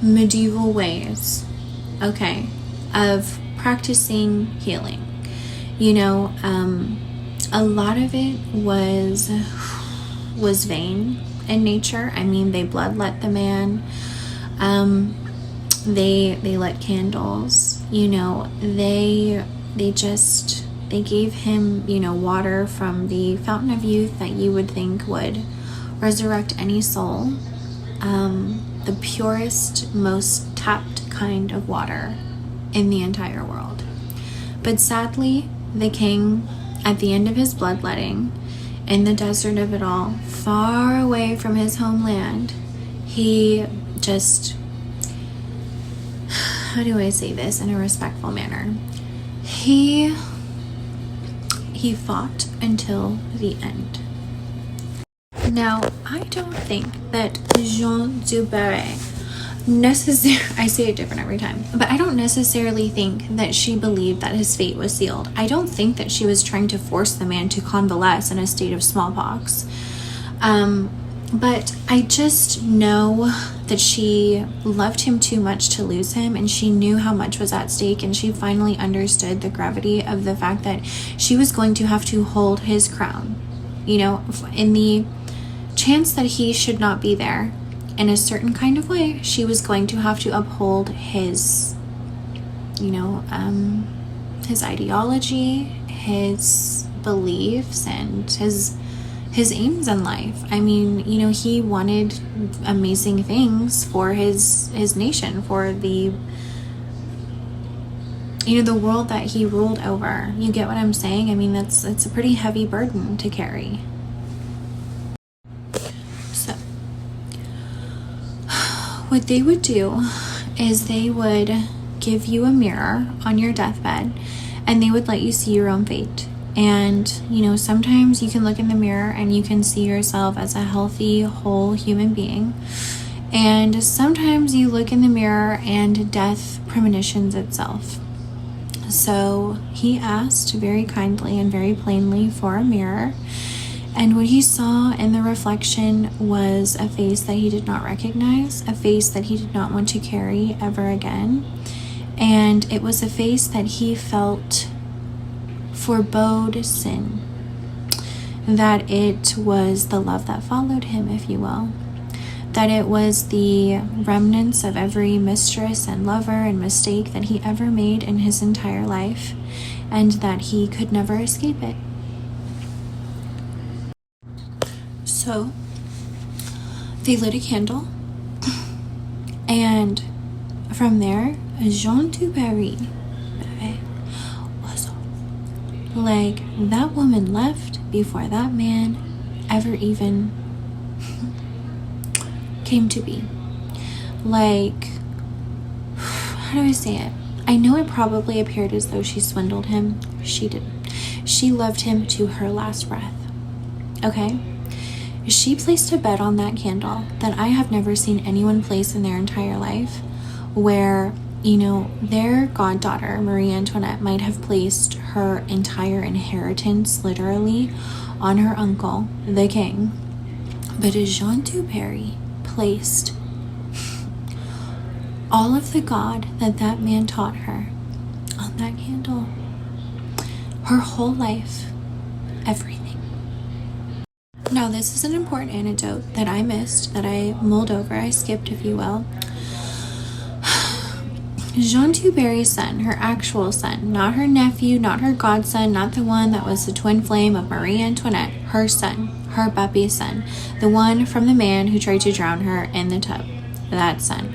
medieval ways, okay, of practicing healing. A lot of it was vain in nature. I mean, they bloodlet the man. They lit candles. They gave him, water from the fountain of youth that you would think would resurrect any soul. The purest, most tapped kind of water in the entire world. But sadly, the king, at the end of his bloodletting, in the desert of it all, far away from his homeland, he just, how do I say this in a respectful manner? He fought until the end. Now, I don't think that Jeanne du Barry I say it different every time, but I don't necessarily think that she believed that his fate was sealed. I don't think that she was trying to force the man to convalesce in a state of smallpox. But I just know that she loved him too much to lose him, and she knew how much was at stake, and she finally understood the gravity of the fact that she was going to have to hold his crown, in the chance that he should not be there. In a certain kind of way, she was going to have to uphold his, his ideology, his beliefs, and his aims in life. I mean, he wanted amazing things for his nation, for the world that he ruled over. You get what I'm saying? I mean, it's a pretty heavy burden to carry. What they would do is they would give you a mirror on your deathbed, and they would let you see your own fate. And, sometimes you can look in the mirror and you can see yourself as a healthy, whole human being. And sometimes you look in the mirror and death premonitions itself. So he asked very kindly and very plainly for a mirror. And what he saw in the reflection was a face that he did not recognize, a face that he did not want to carry ever again. And it was a face that he felt forebode sin, that it was the love that followed him, if you will, that it was the remnants of every mistress and lover and mistake that he ever made in his entire life, and that he could never escape it. So they lit a candle, and from there, Jeanne du Barry was like, that woman left before that man ever even came to be. Like, how do I say it? I know it probably appeared as though she swindled him. She didn't. She loved him to her last breath. Okay? She placed a bet on that candle that I have never seen anyone place in their entire life, where, you know, their goddaughter, Marie Antoinette, might have placed her entire inheritance, literally, on her uncle, the king. But Jean du Barry placed all of the God that that man taught her on that candle. Her whole life, everything. Now, this is an important anecdote that I missed, that I mulled over, I skipped, if you will. Jean du Barry's son, her actual son, not her nephew, not her godson, not the one that was the twin flame of Marie Antoinette, her son, her puppy son, the one from the man who tried to drown her in the tub, that son.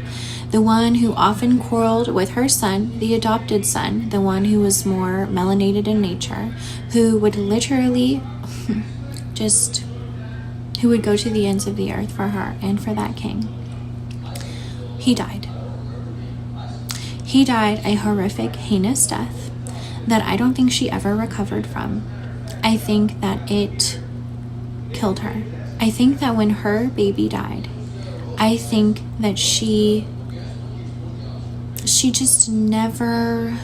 The one who often quarreled with her son, the adopted son, the one who was more melanated in nature, who would literally who would go to the ends of the earth for her and for that king. He died. He died a horrific, heinous death that I don't think she ever recovered from. I think that it killed her. I think that when her baby died, I think that she just never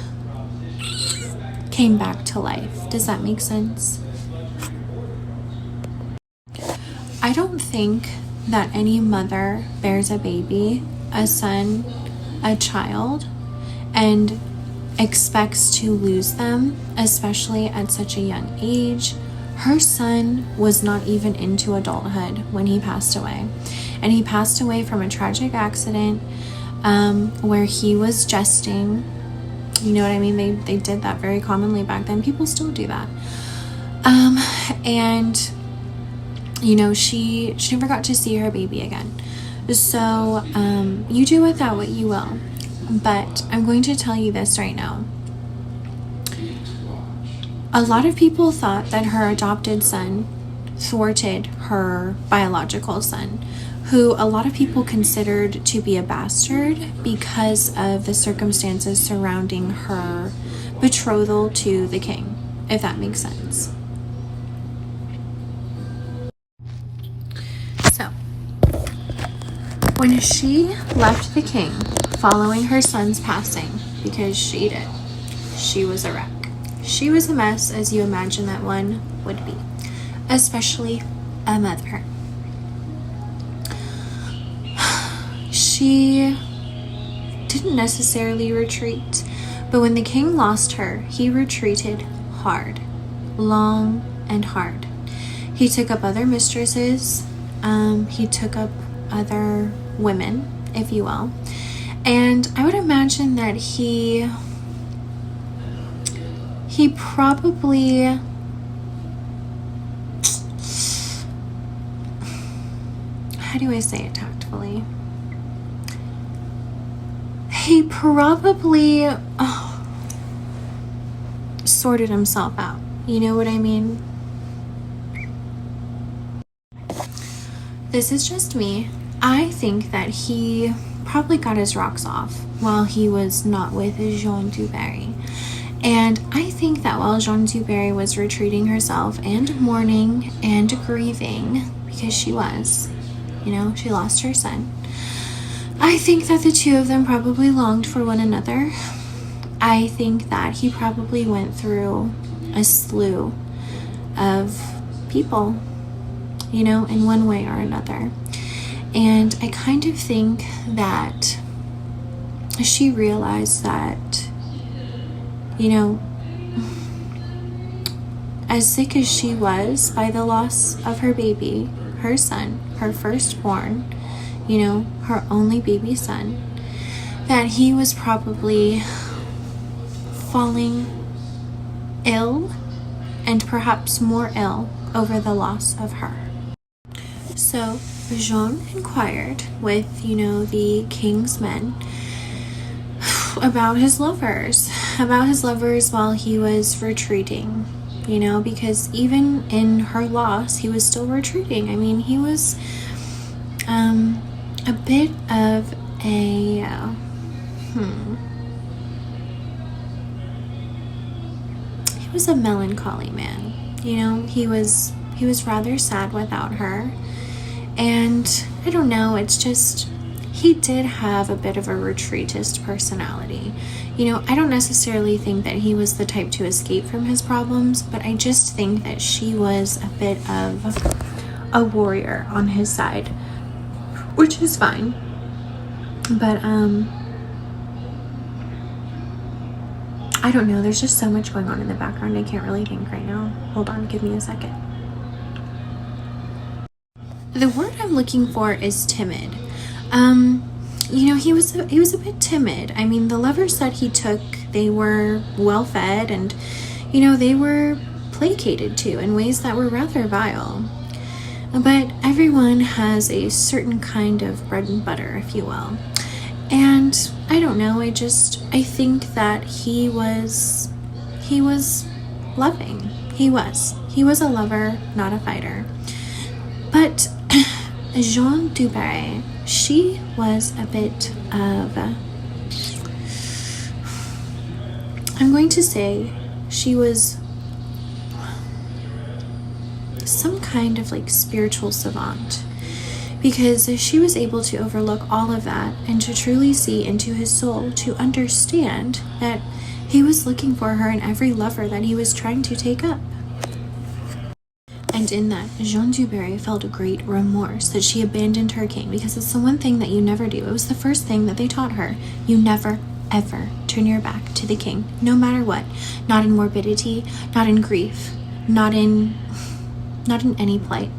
came back to life. Does that make sense? I don't think that any mother bears a baby, a son, a child, and expects to lose them, especially at such a young age. Her son was not even into adulthood when he passed away. And he passed away from a tragic accident where he was jesting. You know what I mean? They did that very commonly back then. People still do that. And, you know, she never got to see her baby again. So you do with that what you will. But I'm going to tell you this right now. A lot of people thought that her adopted son thwarted her biological son, who a lot of people considered to be a bastard because of the circumstances surrounding her betrothal to the king, if that makes sense. So, when she left the king following her son's passing, because she did, she was a wreck. She was a mess, as you imagine that one would be, especially a mother. She didn't necessarily retreat, but when the king lost her, he retreated hard, long and hard. He took up other mistresses, he took up other women, if you will, and I would imagine that he probably, how do I say it tactfully? He probably sorted himself out. You know what I mean? This is just me. I think that he probably got his rocks off while he was not with Jean du Barry. And I think that while Jean du Barry was retreating herself and mourning and grieving, because she was, you know, she lost her son, I think that the two of them probably longed for one another. I think that he probably went through a slew of people, you know, in one way or another. And I kind of think that she realized that, you know, as sick as she was by the loss of her baby, her son, her firstborn, you know, her only baby son, that he was probably falling ill and perhaps more ill over the loss of her. So Jean inquired with, you know, the king's men about his lovers while he was retreating, you know, because even in her loss, he was still retreating. I mean, he was a bit of a was a melancholy man. You know, he was rather sad without her. And I don't know, it's just, he did have a bit of a retreatist personality. You know, I don't necessarily think that he was the type to escape from his problems, but I just think that she was a bit of a warrior on his side, which is fine. But I don't know, there's just so much going on in the background, I can't really think right now. Hold on, give me a second. The word I'm looking for is timid. You know, he was a bit timid. I mean, the lovers that he took, they were well fed, and you know, they were placated to in ways that were rather vile. But everyone has a certain kind of bread and butter, if you will. And I don't know, I think that he was loving. He was a lover, not a fighter. But Jeanne du Barry, she was a bit of, I'm going to say she was some kind of like spiritual savant, because she was able to overlook all of that and to truly see into his soul, to understand that he was looking for her in every lover that he was trying to take up. And in that, Jeanne du Barry felt a great remorse that she abandoned her king, because it's the one thing that you never do. It was the first thing that they taught her. You never, ever turn your back to the king, no matter what. Not in morbidity, not in grief, not in any plight.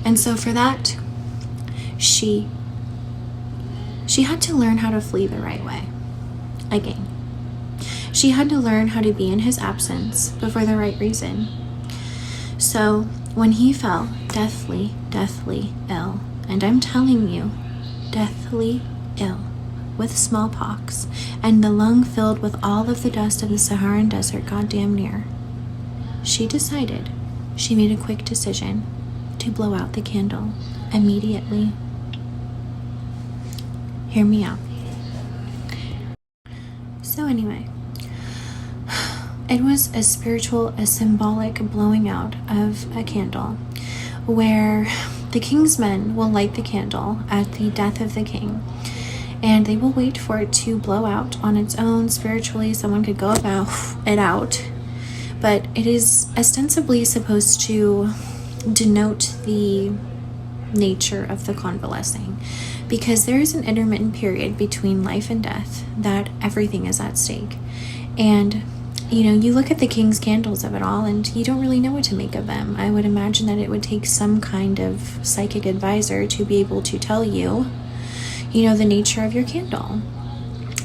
And so for that, she had to learn how to flee the right way. Again, she had to learn how to be in his absence, but for the right reason. So when he fell deathly ill, and I'm telling you, deathly ill, with smallpox, and the lung filled with all of the dust of the Saharan desert goddamn near, she made a quick decision to blow out the candle immediately. Hear me out. So anyway, it was a spiritual, a symbolic blowing out of a candle, where the king's men will light the candle at the death of the king, and they will wait for it to blow out on its own. Spiritually, someone could go about it out, but it is ostensibly supposed to denote the nature of the convalescing, because there is an intermittent period between life and death that everything is at stake. And you know, you look at the king's candles of it all and you don't really know what to make of them. I would imagine that it would take some kind of psychic advisor to be able to tell you, you know, the nature of your candle.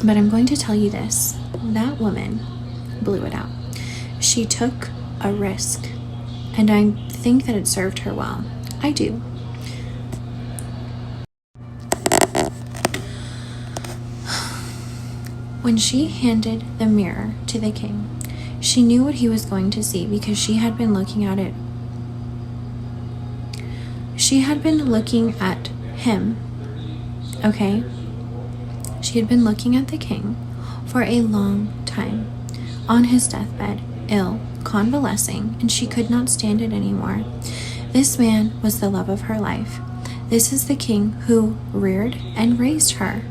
But I'm going to tell you this, that woman blew it out. She took a risk, and I think that it served her well. I do. When she handed the mirror to the king, she knew what he was going to see, because she had been looking at it. She had been looking at him, okay? She had been looking at the king for a long time, on his deathbed, ill, convalescing, and she could not stand it anymore. This man was the love of her life. This is the king who reared and raised her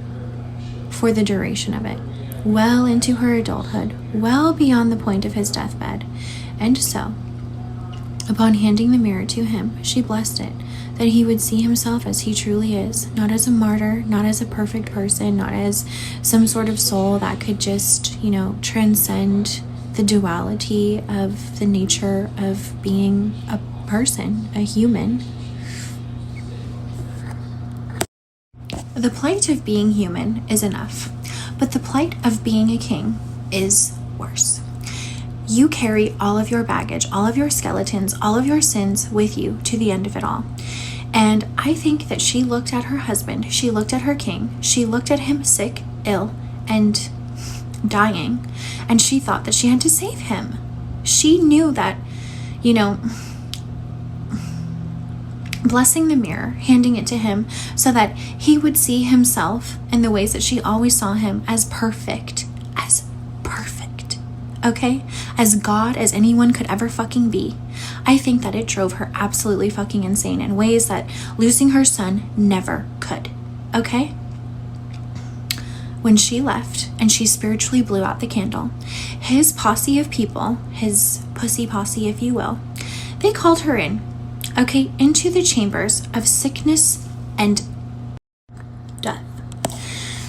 for the duration of it, well into her adulthood, well beyond the point of his deathbed. And so, upon handing the mirror to him, she blessed it, that he would see himself as he truly is, not as a martyr, not as a perfect person, not as some sort of soul that could just, you know, transcend the duality of the nature of being a person, a human. The plight of being human is enough, but the plight of being a king is worse. You carry all of your baggage, all of your skeletons, all of your sins with you to the end of it all. And I think that she looked at her husband, she looked at her king, she looked at him sick, ill, and dying, and she thought that she had to save him. She knew that, you know, blessing the mirror, handing it to him so that he would see himself in the ways that she always saw him, as perfect, okay? As God as anyone could ever fucking be. I think that it drove her absolutely fucking insane in ways that losing her son never could, okay? When she left and she spiritually blew out the candle, his posse of people, his pussy posse, if you will, they called her in, okay, into the chambers of sickness and death.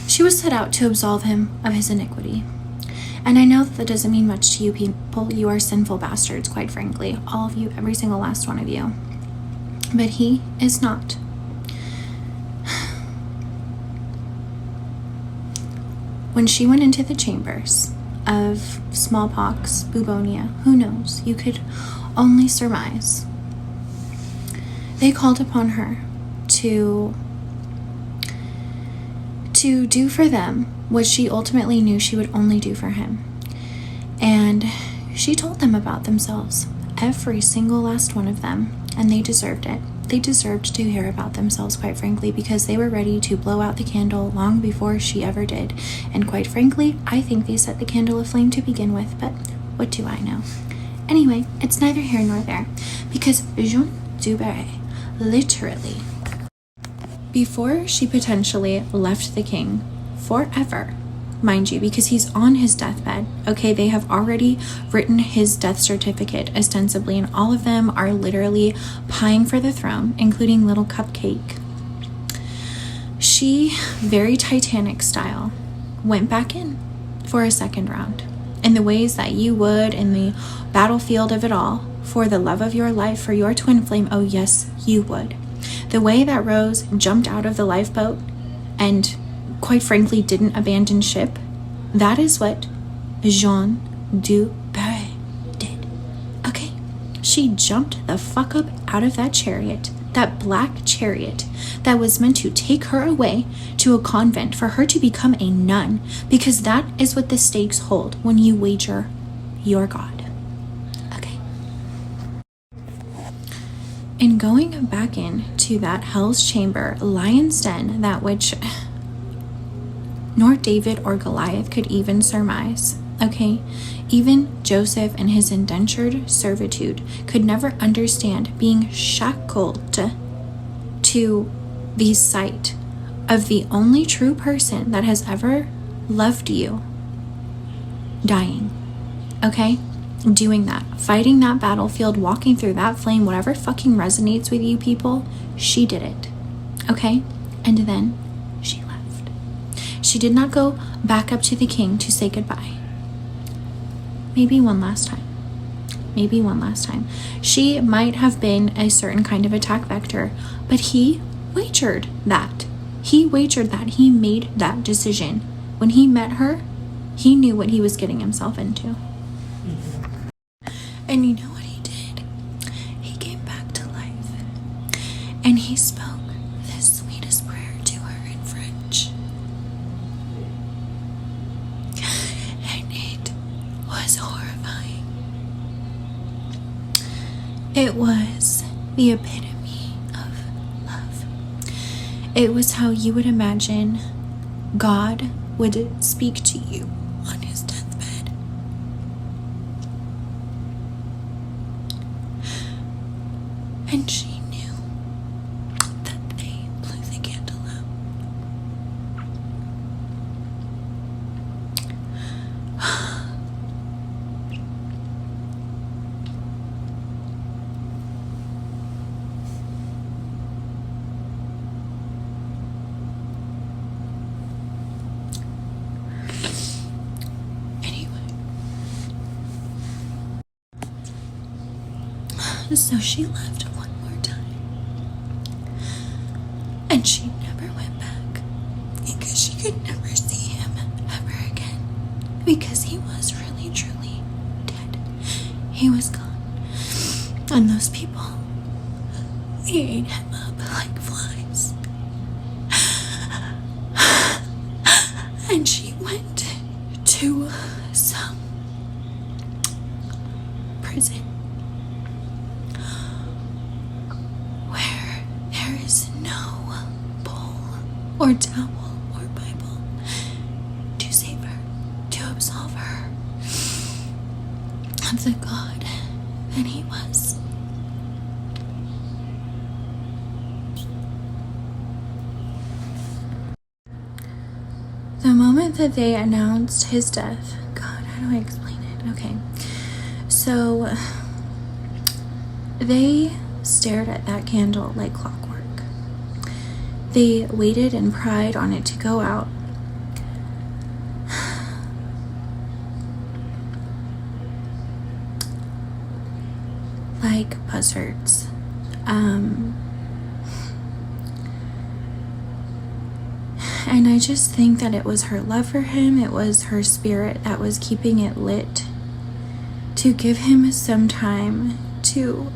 She was set out to absolve him of his iniquity. And I know that doesn't mean much to you people. You are sinful bastards, quite frankly. All of you, every single last one of you. But he is not. When she went into the chambers of smallpox, bubonia, who knows? You could only surmise. They called upon her to do for them what she ultimately knew she would only do for him. And she told them about themselves, every single last one of them, and they deserved it. They deserved to hear about themselves, quite frankly, because they were ready to blow out the candle long before she ever did. And quite frankly, I think they set the candle aflame to begin with, but what do I know? Anyway, it's neither here nor there, because Jeanne du Barry, literally, before she potentially left the king forever, mind you, because he's on his deathbed, okay? They have already written his death certificate ostensibly, and all of them are literally pieing for the throne, including little Cupcake. She, very Titanic style, went back in for a second round in the ways that you would in the battlefield of it all, for the love of your life, for your twin flame. Oh yes, you would. The way that Rose jumped out of the lifeboat and quite frankly didn't abandon ship, that is what Jeanne du Barry did, okay? She jumped the fuck up out of that chariot, that black chariot that was meant to take her away to a convent for her to become a nun, because that is what the stakes hold when you wager your God, okay? In going back into that hell's chamber, lion's den, that which nor David or Goliath could even surmise, okay? Even Joseph and his indentured servitude could never understand being shackled to the sight of the only true person that has ever loved you dying, okay? Doing that, fighting that battlefield, walking through that flame, whatever fucking resonates with you people, she did it, okay? And then she left. She did not go back up to the king to say goodbye. Maybe one last time. Maybe one last time. She might have been a certain kind of attack vector, but he wagered that. He wagered that. He made that decision. When he met her, he knew what he was getting himself into. And you know what he did? He came back to life. And he spoke the sweetest prayer to her in French. And it was horrifying. It was the epitome of love. It was how you would imagine God would speak to you on his deathbed. And she knew that they blew the candle out. So she left one more time, and she never went back because she could never see him ever again, because he was really truly dead. He was gone, and those people, they ate him up like flies. And she went to some prison or towel or Bible to save her, to absolve her. That's a God that he was. The moment that they announced his death, God, how do I explain it? Okay, so they stared at that candle like clockwork. They waited and pried on it to go out. Like buzzards. And I just think that it was her love for him, it was her spirit that was keeping it lit to give him some time to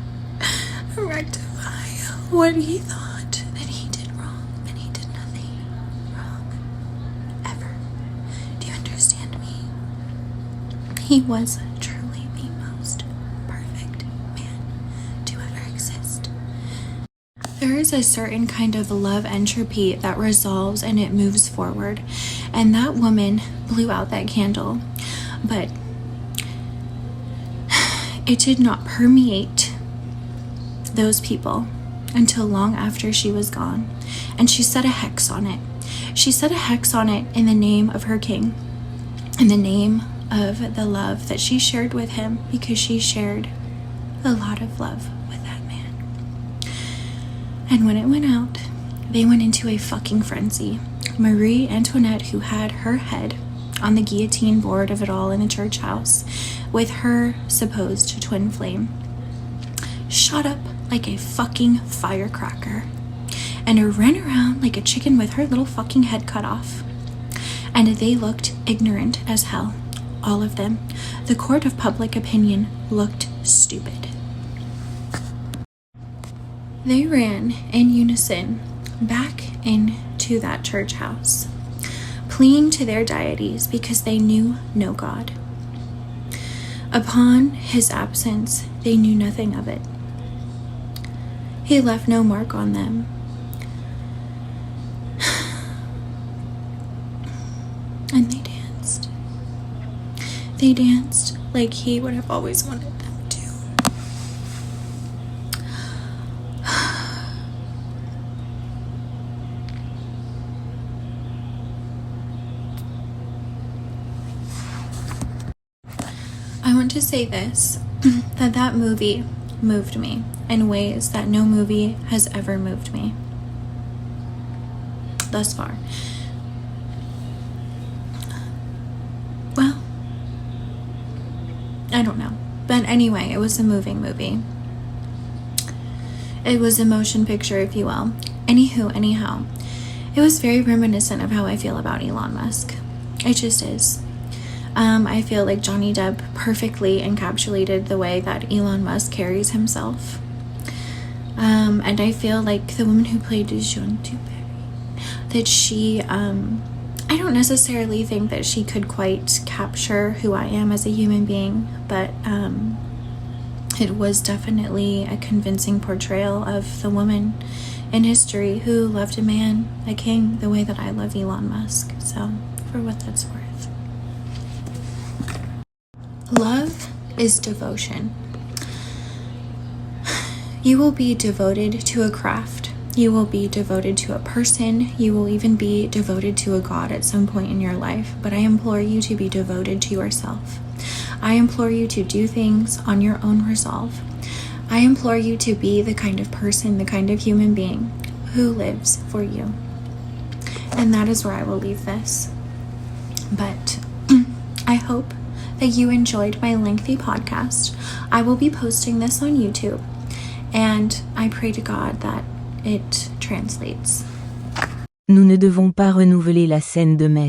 rectify what he thought that he did wrong, and he did nothing wrong, ever. Do you understand me? He was truly the most perfect man to ever exist. There is a certain kind of love entropy that resolves and it moves forward. And that woman blew out that candle, but it did not permeate those people until long after she was gone. And she set a hex on it. She set a hex on it in the name of her king, in the name of the love that she shared with him, because she shared a lot of love with that man. And when it went out, they went into a fucking frenzy. Marie Antoinette, who had her head on the guillotine board of it all in the church house with her supposed twin flame, shot up like a fucking firecracker and ran around like a chicken with her little fucking head cut off. And they looked ignorant as hell, all of them. The court of public opinion looked stupid. They ran in unison back into that church house, pleading to their deities because they knew no God. Upon his absence, they knew nothing of it. He left no mark on them. And they danced. They danced like he would have always wanted them to. I want to say this, that movie moved me in ways that no movie has ever moved me thus far. Well, I don't know. But anyway, it was a moving movie. It was a motion picture, if you will. Anyhow, it was very reminiscent of how I feel about Elon Musk. It just is. I feel like Johnny Depp perfectly encapsulated the way that Elon Musk carries himself. And I feel like the woman who played Jean Duberry, that she, I don't necessarily think that she could quite capture who I am as a human being, but it was definitely a convincing portrayal of the woman in history who loved a man, a king, the way that I love Elon Musk. So, for what that's worth. Love is devotion. You will be devoted to a craft. You will be devoted to a person. You will even be devoted to a God at some point in your life. But I implore you to be devoted to yourself. I implore you to do things on your own resolve. I implore you to be the kind of person, the kind of human being who lives for you. And that is where I will leave this. But I hope that you enjoyed my lengthy podcast. I will be posting this on YouTube, and I pray to God that it translates. Nous ne devons pas renouveler la scène de messe.